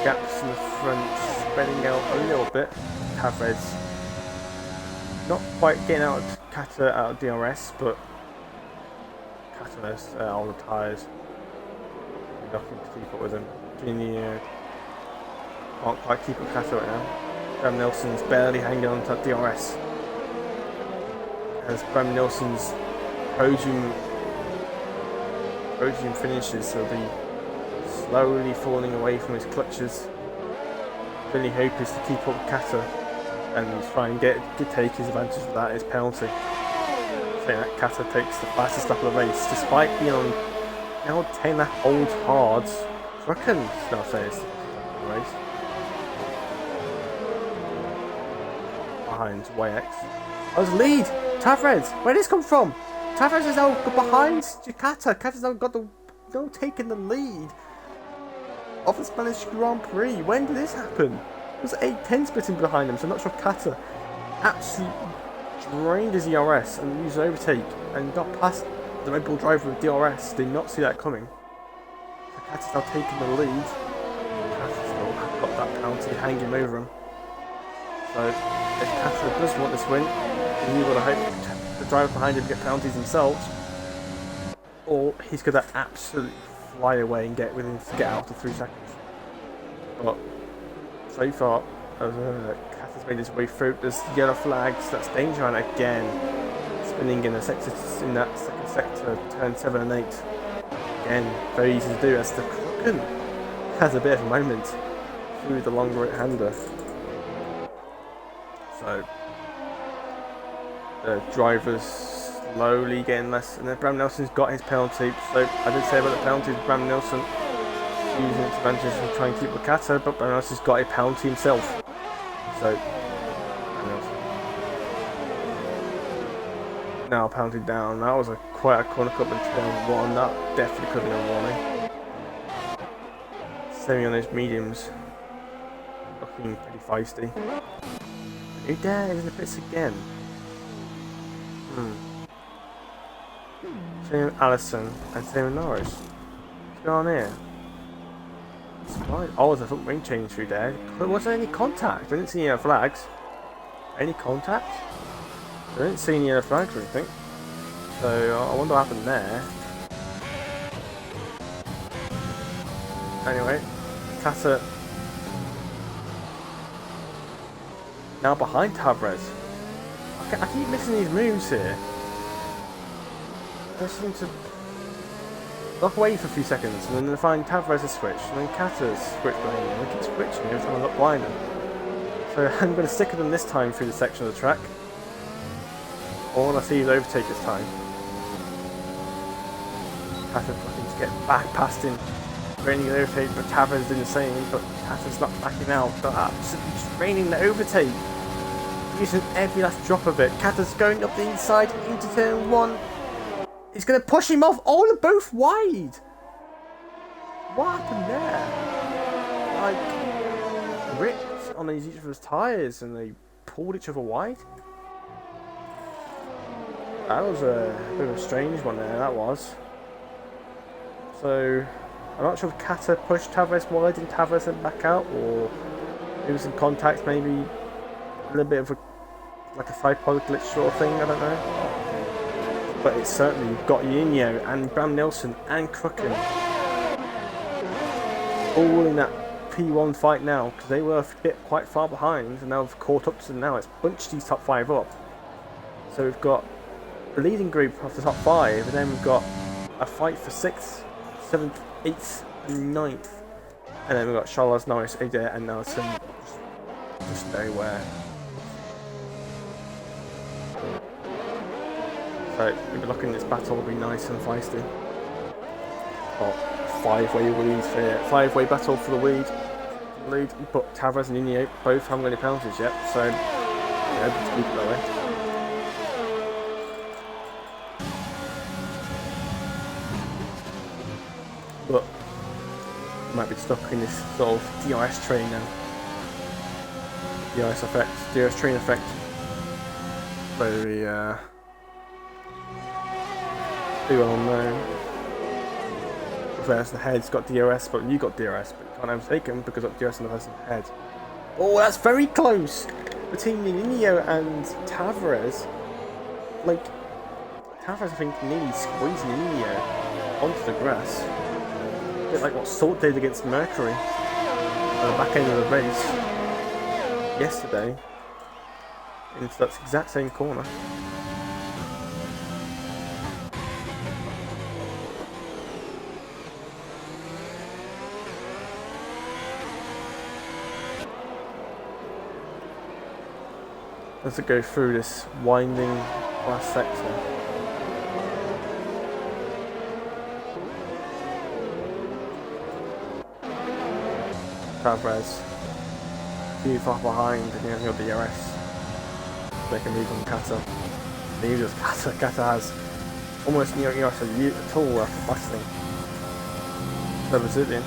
Gaps in the front. spreading out a little bit. Tavares not quite getting out of Kata out of DRS, but Kata has all the tyres. Nothing to keep up with him. Junior can't quite keep up with Kata right now. Bram Nelson's barely hanging on to DRS. As Bram Nelson's podium finishes, he'll be slowly falling away from his clutches. The only hope is to keep up with Kata and try and take his advantage of that, his penalty. Saying that Kata takes the fastest lap of the race, despite being on now 10 old hards. Trucken now says the race. Behind YX. Oh, there's a lead! Tavares! Where did this come from? Tavares is now behind Kata. Kata's now got taking the lead of the Spanish Grand Prix. When did this happen? It was 8-10 splitting behind him, so I'm not sure if Kata absolutely drained his ERS and used an overtake and got past the Red Bull driver with DRS. Did not see that coming. So Kata's now taking the lead. Kata's still got that penalty hanging over him. So if Kata does want this win, he's got to hope the driver behind him get penalties themselves, or he's going to absolutely fly away and get out to 3 seconds. But so far, Kata's made his way through. There's yellow flags. That's danger on again. Spinning in that second sector, turn 7 and 8. Again, very easy to do as the Crocken has a bit of a moment through the long right-hander. So the driver's slowly getting less, and then Bram Nelson's got his penalty. So I did say about the penalties, Bram Nelson using its advantage and trying to keep with Kata, but Bram Nelson's got a penalty himself. So Bram Nelson now penalty down. That was quite a corner cut into turn 1. That definitely could have been a warning. Semi on those mediums, looking pretty feisty. Who dares in the pits again? Same with Allison and same with Norris. What's going on here? Oh, there's a front wing change through there. But was there any contact? I didn't see any flags. Any contact? I didn't see any flags or anything. So I wonder what happened there. Anyway, Kata now behind Tavares. I keep missing these moves here. I seem to look away for a few seconds and then find Tavares' switch and then Kata's switch behind him. I keep switching every time I look behind him. So I'm going to stick with them this time through the section of the track. All I see is overtake this time. Kata looking to get back past him. Draining the overtake, but Tavares doing the same, but Kata's not backing out. But absolutely draining the overtake. Using every last drop of it. Kata's going up the inside into turn 1. He's going to push him off. Oh, they're both wide. What happened there? Like, ripped on each other's tyres and they pulled each other wide. That was a bit of a strange one there, that was. So, I'm not sure if Kata pushed Tavares wide and Tavares went back out, or it was in contact, maybe a little bit of a tripod glitch sort of thing, I don't know. But it's certainly got Yinyo and Bram Nelson and Crocken all in that P1 fight now, because they were quite far behind and now have caught up to them now. It's bunched these top 5 up. So we've got the leading group of the top 5, and then we've got a fight for 6th, 7th, 8th and 9th. And then we've got Charles, Norris, Adair and Nelson just nowhere. So we'll be looking at this battle will be nice and feisty. Oh, 5-way lead here. 5-way battle for the lead. But Tavares and Inyo both haven't got any penalties yet, so let's keep it that way. But might be stuck in this sort of DRS train now. DRS train effect. Very too well known. The person ahead's got DRS, but you got DRS, but you can't overtake him because of DRS on the person ahead. Oh, that's very close between Nino and Tavares. Like, Tavares, I think, nearly squeezing Nino onto the grass. A bit like what Salt did against Mercury at the back end of the race yesterday. Into that exact same corner. As it go through this winding last sector. Tavares too far behind, and he hasn't got the DRS. Make a move on Kata. He uses Kata. Kata has almost no DRS at all after busting the Brazilian.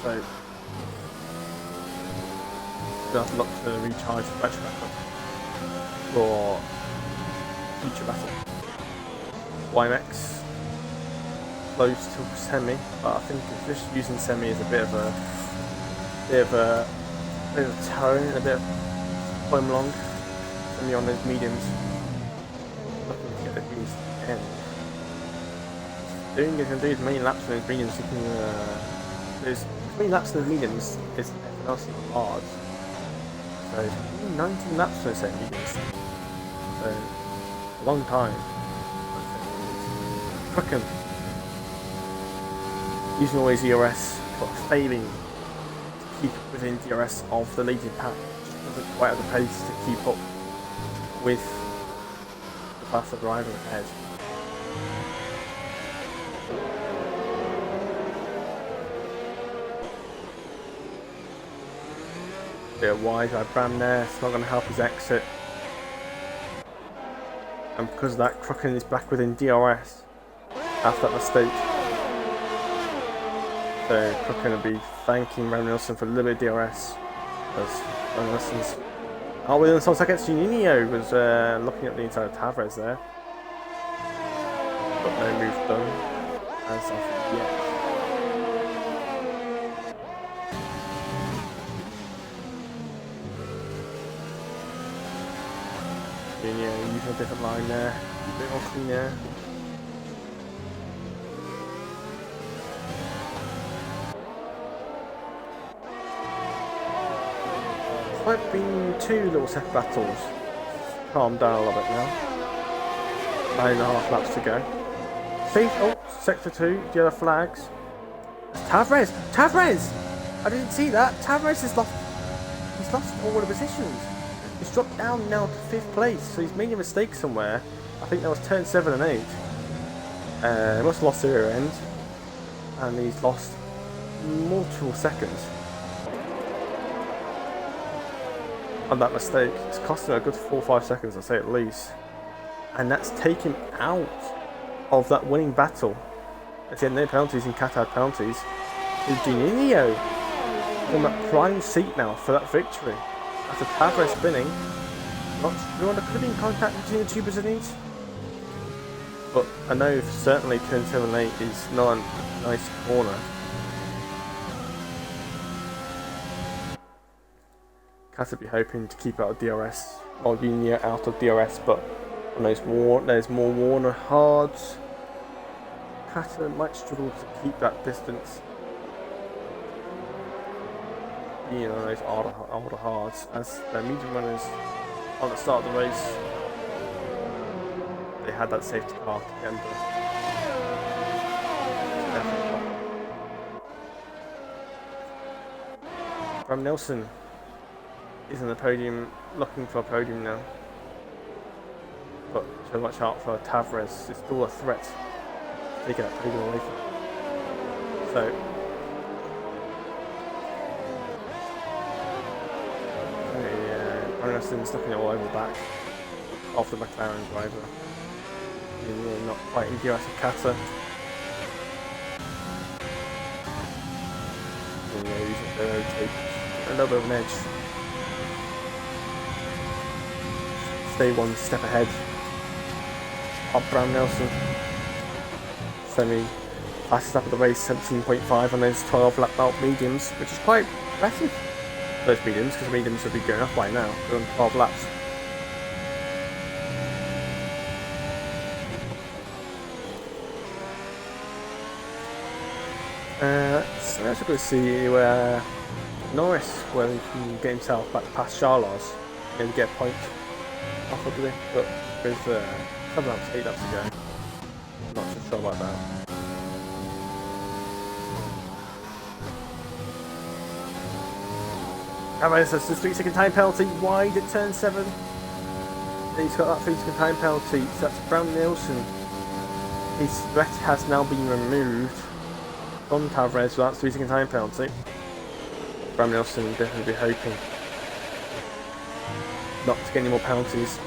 So he'll have to look to recharge the battery back up for future battle. YMX close to semi, but I think just using semi is a bit of a tone, a bit of foam long. Semi on those mediums, looking to get the mediums to the end. Doing as as many laps on those mediums, you can there's as many laps on those mediums is everything else in the hard. So 19 laps on those mediums. So, a long time. Fucking using always DRS, but failing to keep within DRS of the leading pack. Just doesn't quite have the pace to keep up with the faster driver ahead. Bit wide by Bram there, it's not going to help his exit. And because of that, Crooken is back within DRS after that mistake. So Crooken will be thanking Bram Nelson for a little bit of DRS. As Bram Nelson's within the second, Juninho was looking at the inside of Tavares there. But no move done as of yet. Juninho using a different line there, a bit more clean there. Might be two little second battles. Calm down a little bit now. 9.5 laps to go. Sector 2, the other flags. Tavares! Tavares! I didn't see that. Tavares has lost. He's lost all the positions. He's dropped down now to 5th place, so he's made a mistake somewhere. I think that was turn 7 and 8. He must have lost the rear end, and he's lost multiple seconds. On that mistake, it's cost him a good 4 or 5 seconds, I'd say at least, and that's taken out of that winning battle. As he had no penalties and Cat had penalties. Is Juninho on that prime seat now for that victory after Tavares spinning? Not sure there could have been contact between the two Brazilians, but I know certainly turn 7 and 8 is not a nice corner. Cat be hoping to keep out of DRS, or Juninho out of DRS, but on there's more Warner hards. Cat might struggle to keep that distance. You know, those older hards, as the medium runners on the start of the race, they had that safety car to the end of it. Bram Nelson is on the podium, looking for a podium now. But so much out for Tavares, it's still a threat to take that podium away from him. So, Bram Nelson's looking all over the back of the McLaren driver. He's not quite in DRS of Kata. Using the rotate a little bit of an edge. Stay one step ahead of Bram Nelson. Semi fastest lap of the race, 17.5 on those 12 lap out mediums, which is quite impressive those mediums, because the mediums will be going off by now. They're on 12 laps. Let's look to see where Norris, where he can get himself back past Charles and get a point, possibly. But with 7 laps, 8 laps to go, I'm not so sure about that. Alright, so it's a 3-second time penalty wide at turn 7. He's got that 3-second time penalty, so that's Brown Nielsen. His threat has now been removed on Tavares, so that's 3-second time penalty. Brown Nielsen will definitely be hoping not to get any more penalties.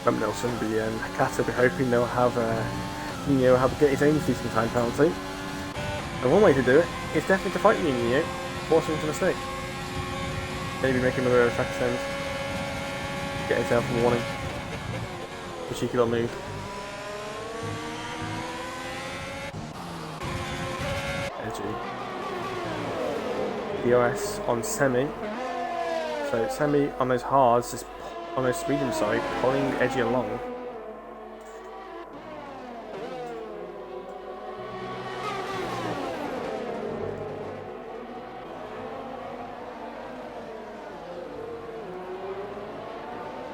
Brown Nielsen will be, Nakata will be hoping they'll have get his own 3-second time penalty. And one way to do it is definitely to fight Nino, force him into a mistake. Maybe make him a track extend. Get himself a warning. A cheeky little move. Edgy. DRS on Semi. So Semi on those hards, just on those medium side, pulling Edgy along.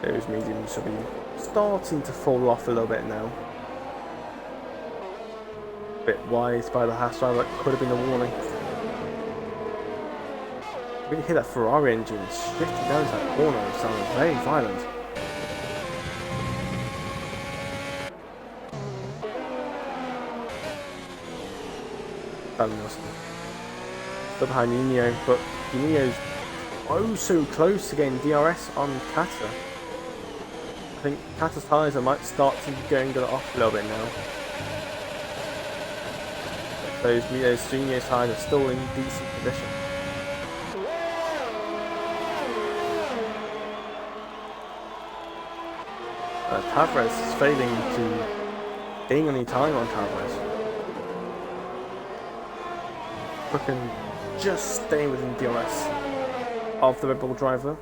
Those mediums will be starting to fall off a little bit now. A bit wise by the Haas driver, that could have been a warning. Really hear that Ferrari engine shifting down to that corner and sounding very violent. Still behind Nino, but Nino's oh so close to getting DRS on Kata. I think Kata's tyres might start to going off a little bit now. Those junior tyres are still in decent condition. Tavares is failing to gain any time on Tavares. Fucking just staying within DRS of the Red Bull driver.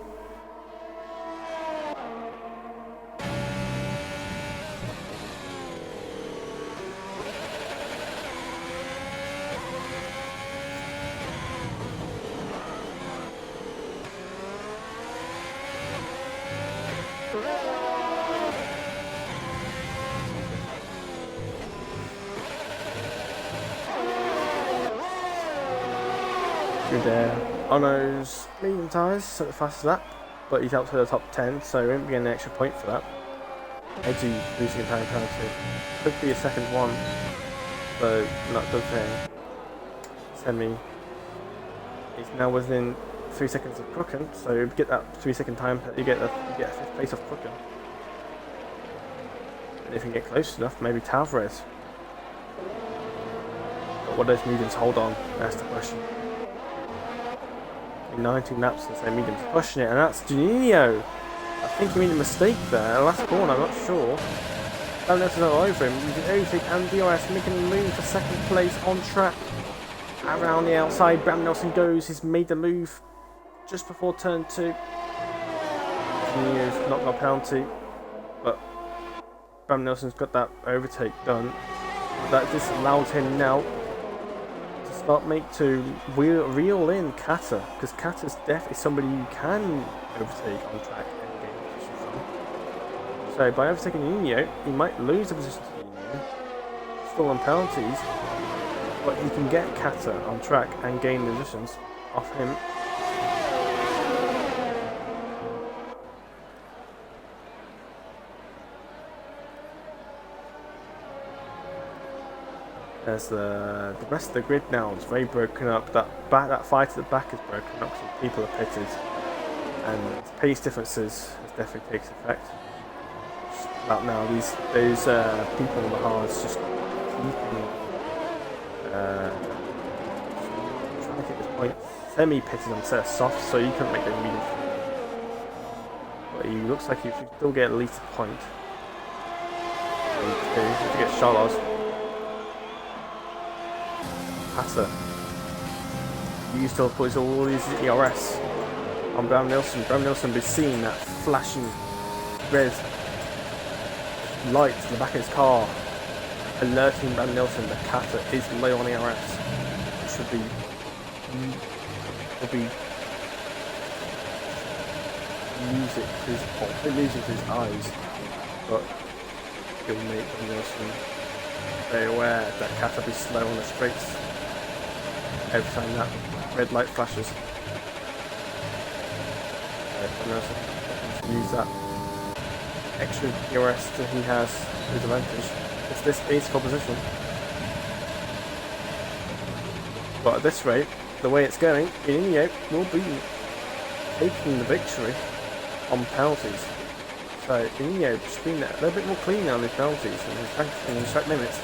Good Ono's medium tyres at the fastest lap, but he's out to the top 10, so he won't be getting an extra point for that. Edgy losing a time penalty. Could be a second one, so not a good thing. Semi is now within 3 seconds of Crooken, so you get that 3-second time, you get a 5th place off Crooken. And if you can get close enough, maybe Tavares. But will those mediums hold on? That's the question. 19 laps since their mediums pushing it, and that's Juninho. I think he made a mistake there. Last corner, I'm not sure. That left it all over him. Using overtake and DRS making a move for second place on track. Around the outside, Bram Nelson goes. He's made the move just before turn 2. Juninho's not got a penalty, but Bram Nelson's got that overtake done. That just allows him now to reel in Kata, because Kata's definitely somebody you can overtake on track and gain position from. So by overtaking Nuno, he might lose the position to Nuno, still on penalties, but he can get Kata on track and gain the positions off him. As the rest of the grid now is very broken up. That fight at the back is broken up, so people are pitted, and pace differences definitely takes effect. About now, those people on the hards just keeping trying to get this point. Semi-pitted instead of soft, so you couldn't make the medium. But he looks like you should still get at least a point. You get Charles. Hatter used to put all these ERS on Bram Nilsson. Bram Nilsson be seeing that flashing red light in the back of his car, alerting Bram Nilsson that Hatter is low on ERS. It should be music to his eyes, but he'll make Bram Nilsson very aware that Hatter be slow on the straights every time that red light flashes. To use that extra ERS that he has to his advantage. It's this peaceful position. But at this rate, the way it's going, Ininio will be taking the victory on penalties. So Ininio should be a little bit more clean on his penalties and his track limits.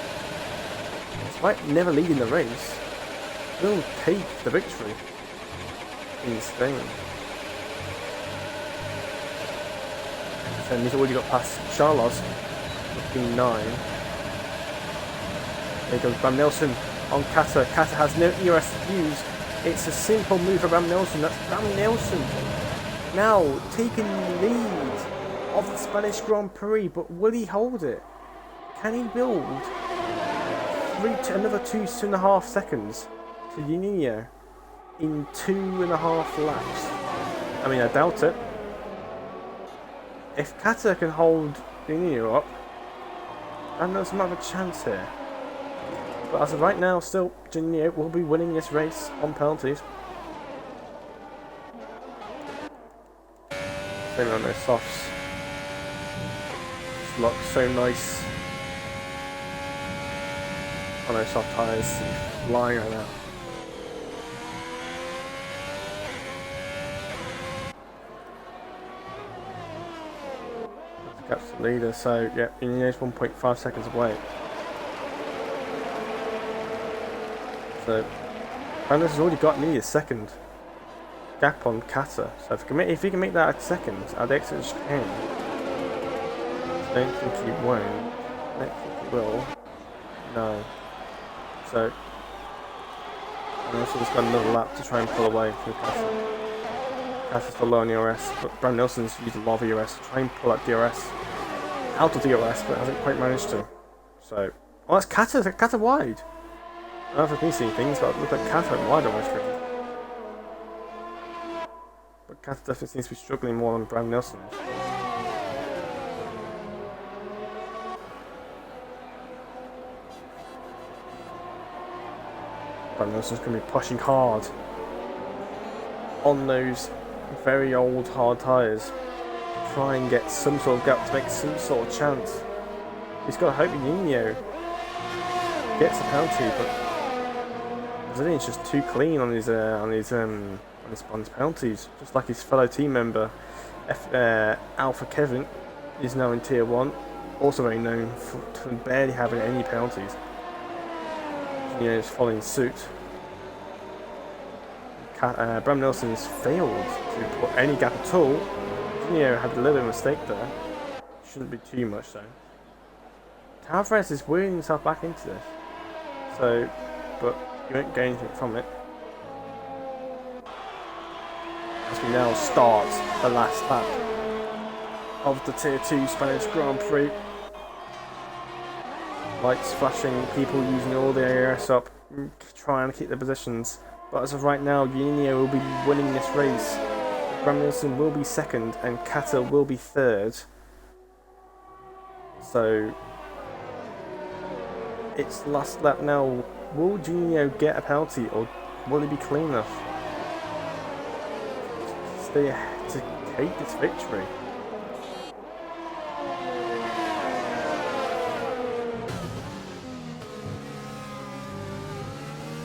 Despite never leading the race, will take the victory in Spain. And he's already got past Charles, looking 9. There goes Bram Nilsson on Kata. Kata has no ERS to use. It's a simple move for Bram Nilsson. That's Bram Nilsson now taking the lead of the Spanish Grand Prix, but will he hold it? Can he build another 2.5 seconds to Juninho in 2.5 laps? I mean, I doubt it. If Kata can hold Juninho up, Bram Nilsson might have a chance here. But as of right now, still, Juninho will be winning this race on penalties. Same on those softs. This looks so nice on those soft tyres, flying right now. That's the leader, so yeah, Juninho's 1.5 seconds away. So, Brandos has already got nearly a second gap on Kata. So if he can make that a second, I'd exit can. I don't think he won't. I don't think he will. No. So, Brandos has got another lap to try and pull away from Kata. Kata's still low on ERS, but Bram Nilsson's used a lot of ERS to try and pull that DRS out of DRS, but hasn't quite managed to. So, oh, that's Kata wide. I don't know if I can see things, but it looks like Kata wide on my screen. But Kata definitely seems to be struggling more than Bram Nilsson is. Bram Nilsson's going to be pushing hard on those very old hard tyres to try and get some sort of gap to make some sort of chance. He's got to hope Juninho gets a penalty, but Brazilian's just too clean on his penalties, just like his fellow team member Alpha Kevin is now in Tier 1, also very known for barely having any penalties. Juninho is following suit. Bram Nilsson has failed to put any gap at all. Juninho had a little mistake there. Shouldn't be too much though. Tavares is wheeling himself back into this. So, but you won't get anything from it. As we now start the last lap of the Tier 2 Spanish Grand Prix. Lights flashing, people using all the ARS up, trying to keep their positions. But as of right now, Juninho will be winning this race. Bram Nilsson will be second and Kata will be third. So, it's last lap now. Will Juninho get a penalty or will he be clean enough to take this victory?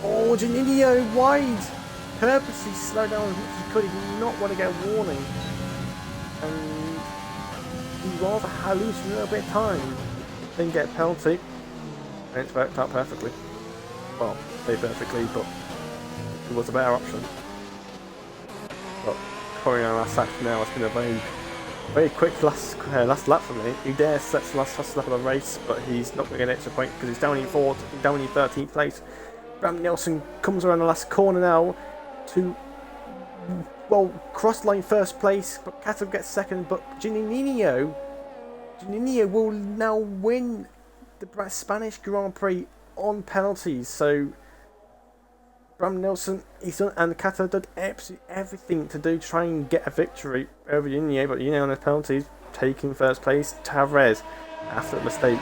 Oh, Juninho wide! Purposely slow down as much as he could. He did not want to get a warning. And he'd rather hallucinate a little bit of time than get a penalty. And it's worked out perfectly. Well, say perfectly, but it was a better option. But coming on last lap now, it's been a very quick last lap for me. Udair sets the last lap of the race, but he's not going to get an extra point because he's down in 13th place. Bram Nelson comes around the last corner now to, well, cross line first place, but Cato gets second, but Juninho will now win the Spanish Grand Prix on penalties. So Bram Nelson, he's done, and Cato did absolutely everything to try and get a victory over Juninho, but Juninho on his penalties, taking first place. Tavares, after a mistake,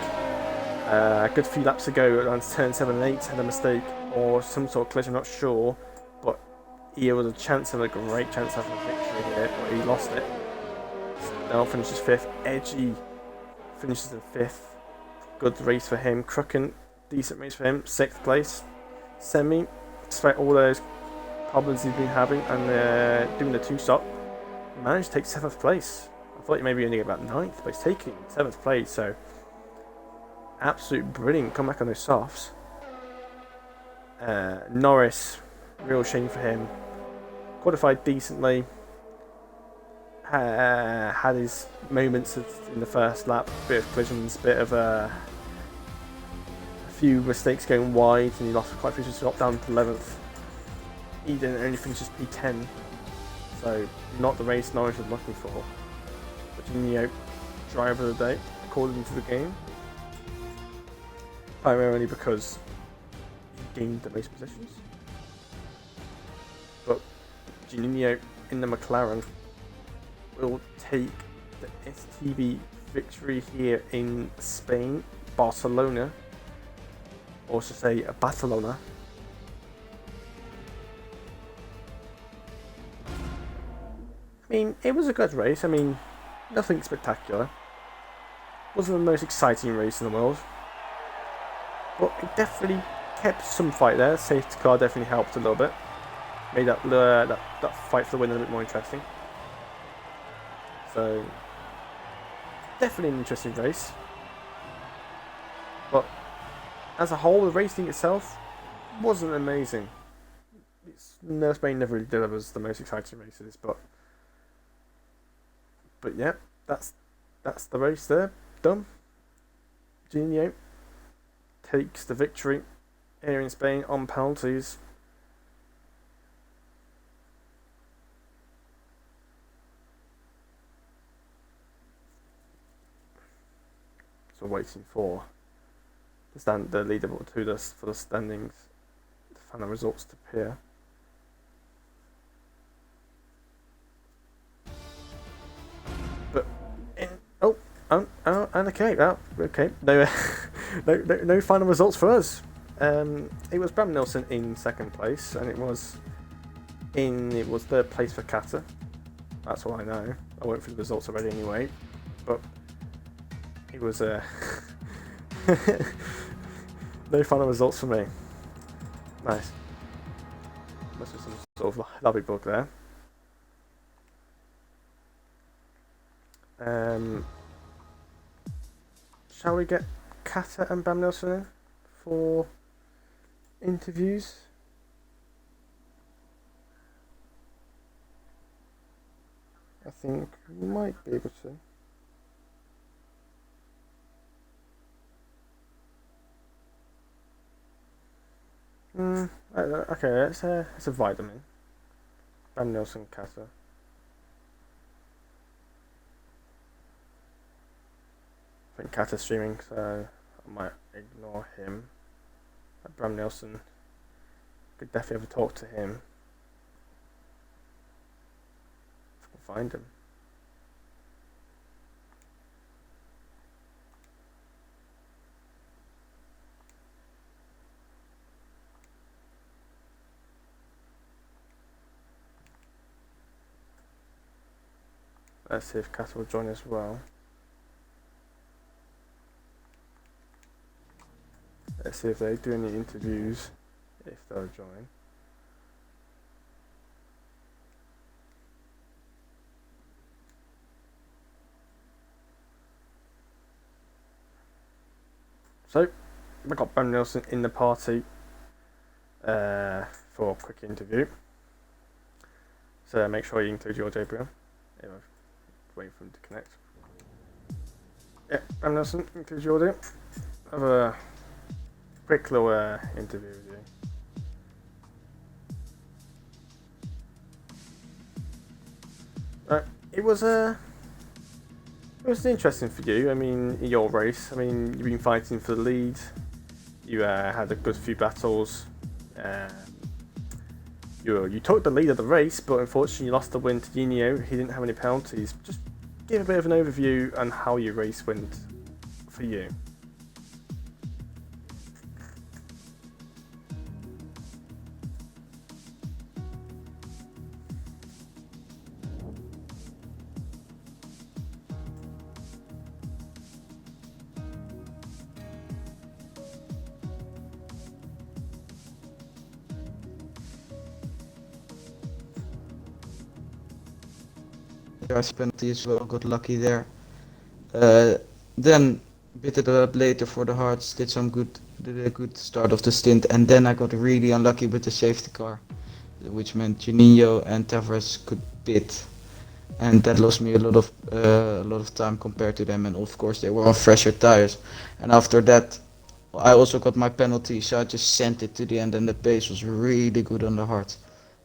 a good few laps ago, around turn 7 and 8, had a mistake or some sort of collision, I'm not sure, but he was a great chance of having a victory here, but he lost it. Now finishes 5th. Edgy finishes in 5th. Good race for him. Crucken, decent race for him. 6th place. Semi, despite all those problems he's been having and doing the 2-stop, managed to take 7th place. I thought he maybe only get about 9th, but he's taking 7th place, so absolute brilliant comeback on those softs. Norris, real shame for him. Qualified decently. Had his moments in the first lap, bit of collisions, bit of a few mistakes going wide, and he lost quite a few, so dropped down to 11th. He didn't only finish as P10, so not the race Norris was looking for. But Juninho, driver of the day, according to the game, primarily because he gained the race positions. But Juninho in the McLaren will take the STB victory here in Spain, Barcelona, or to say Barcelona. I mean, it was a good race. I mean, nothing spectacular. Wasn't the most exciting race in the world, but it definitely kept some fight there. Safety car definitely helped a little bit, made that fight for the win a bit more interesting. So, definitely an interesting race. But as a whole, the racing itself wasn't amazing. Spain never really delivers the most exciting races, but yeah, that's the race there. Done. Juninho takes the victory here in Spain on penalties. So waiting for the leaderboard for the standings, the final results to appear. But okay. No final results for us. It was Bram Nelson in 2nd place, and it was 3rd place for Kata. That's all I know. I went through the results already anyway, but it was no final results for me. Nice. Must be some sort of lobby bug there. Shall we get Kata and Bram Nelson in for interviews? I think we might be able to. Okay, let's invite them in. Bram Nelson, Kata. I think Kata's streaming, so I might ignore him. But Bram Nelson, could definitely have a talk to him. If I can find him. Let's see if Kata will join as well. Let's see if they do any interviews, if they'll join. So, we got Bram Nelson in the party for a quick interview. So make sure you include your JPM. Wait for him to connect. Yeah, Bram Nelson, include your audio. Have a quick little interview with you. It was it was interesting for you. I mean, in your race. I mean, you've been fighting for the lead. You had a good few battles. You took the lead of the race, but unfortunately you lost the win to Junio. He didn't have any penalties. Just give a bit of an overview on how your race went for you. Yards penalty as well, got lucky there. Then bit it up later for the Hearts, did a good start of the stint, and then I got really unlucky with the safety car, which meant Juninho and Tavares could pit, and that lost me a lot of time compared to them, and of course they were on fresher tires. And after that, I also got my penalty, so I just sent it to the end, and the pace was really good on the Hearts.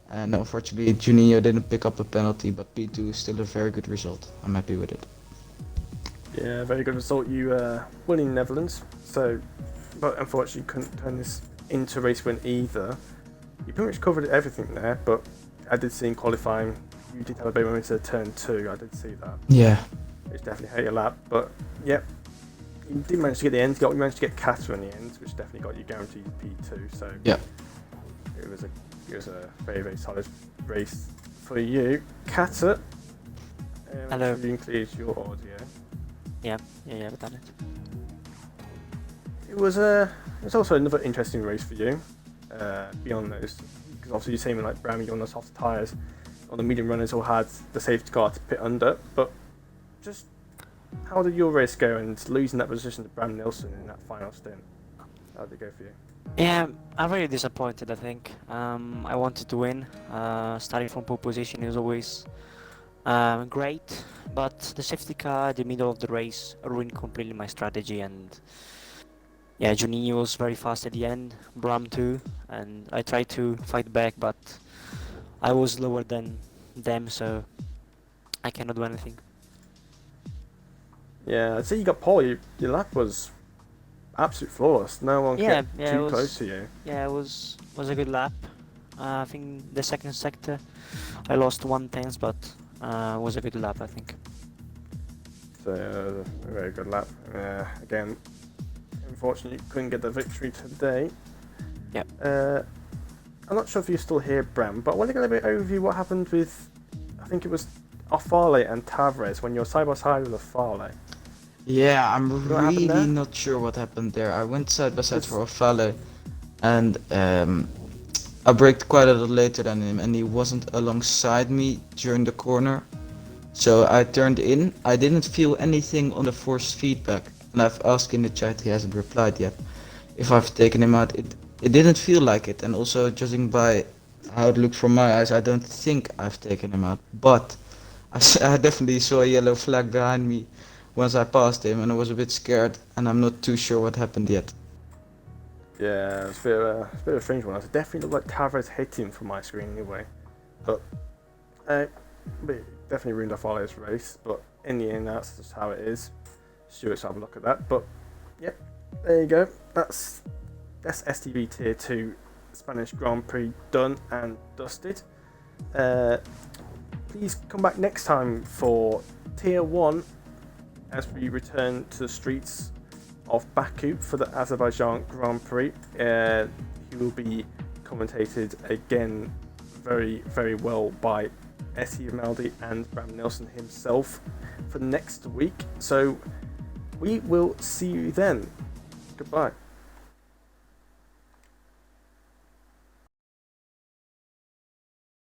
And unfortunately, Juninho didn't pick up a penalty, but P2 is still a very good result. I'm happy with it. Yeah, very good result. You won in Netherlands, so, but unfortunately you couldn't turn this into race win either. You pretty much covered everything there, but I did see in qualifying you did have a bit of momentum to turn 2. I did see that. Yeah. Which definitely hurt your lap, but yep. You did manage to get the end. You managed to get Kata in the end, which definitely got you guaranteed P2. So yeah, it was a very, very solid race for you. Kata, hello. You include your audio. Yeah, I've done it. It was also another interesting race for you. Beyond those, because obviously you're saying like Bram, you're on the soft tyres, on the medium runners all had the safety car to pit under, but just how did your race go and losing that position to Bram Nilsson in that final stint? How did it go for you? Yeah, I'm really disappointed, I think. I wanted to win. Starting from pole position is always great, but the safety car at the middle of the race ruined completely my strategy, and yeah, Juninho was very fast at the end, Bram too, and I tried to fight back, but I was lower than them, so I cannot do anything. Yeah, I'd say you got pole. Your lap was absolute flawless. No one kept too close to you. Yeah, it was a good lap. I think the second sector I lost 1/10, but it was a good lap, I think. So a very good lap. Again, unfortunately, couldn't get the victory today. Yep. I'm not sure if you're still here, Bram, but I want to get a bit overview what happened with, I think it was Afale and Tavares when you're side by side with Afale. Yeah, I'm really not sure what happened there. I went side by side for Afale, and I braked quite a lot later than him, and he wasn't alongside me during the corner. So I turned in. I didn't feel anything on the forced feedback, and I've asked in the chat, he hasn't replied yet, if I've taken him out. It didn't feel like it, and also judging by how it looked from my eyes, I don't think I've taken him out. But I definitely saw a yellow flag behind me once I passed him, and I was a bit scared, and I'm not too sure what happened yet. Yeah, it's a bit of a strange one. It definitely looked like Tavares hit him from my screen anyway. But it definitely ruined Afale's race. But in the end, that's just how it is. Stuart's have a look at that. But yep, there you go. That's STB Tier 2 Spanish Grand Prix done and dusted. Please come back next time for Tier 1 as we return to the streets of Baku for the Azerbaijan Grand Prix. He will be commentated again very, very well by Essie Maldi and Bram Nilsson himself for next week. So we will see you then. Goodbye.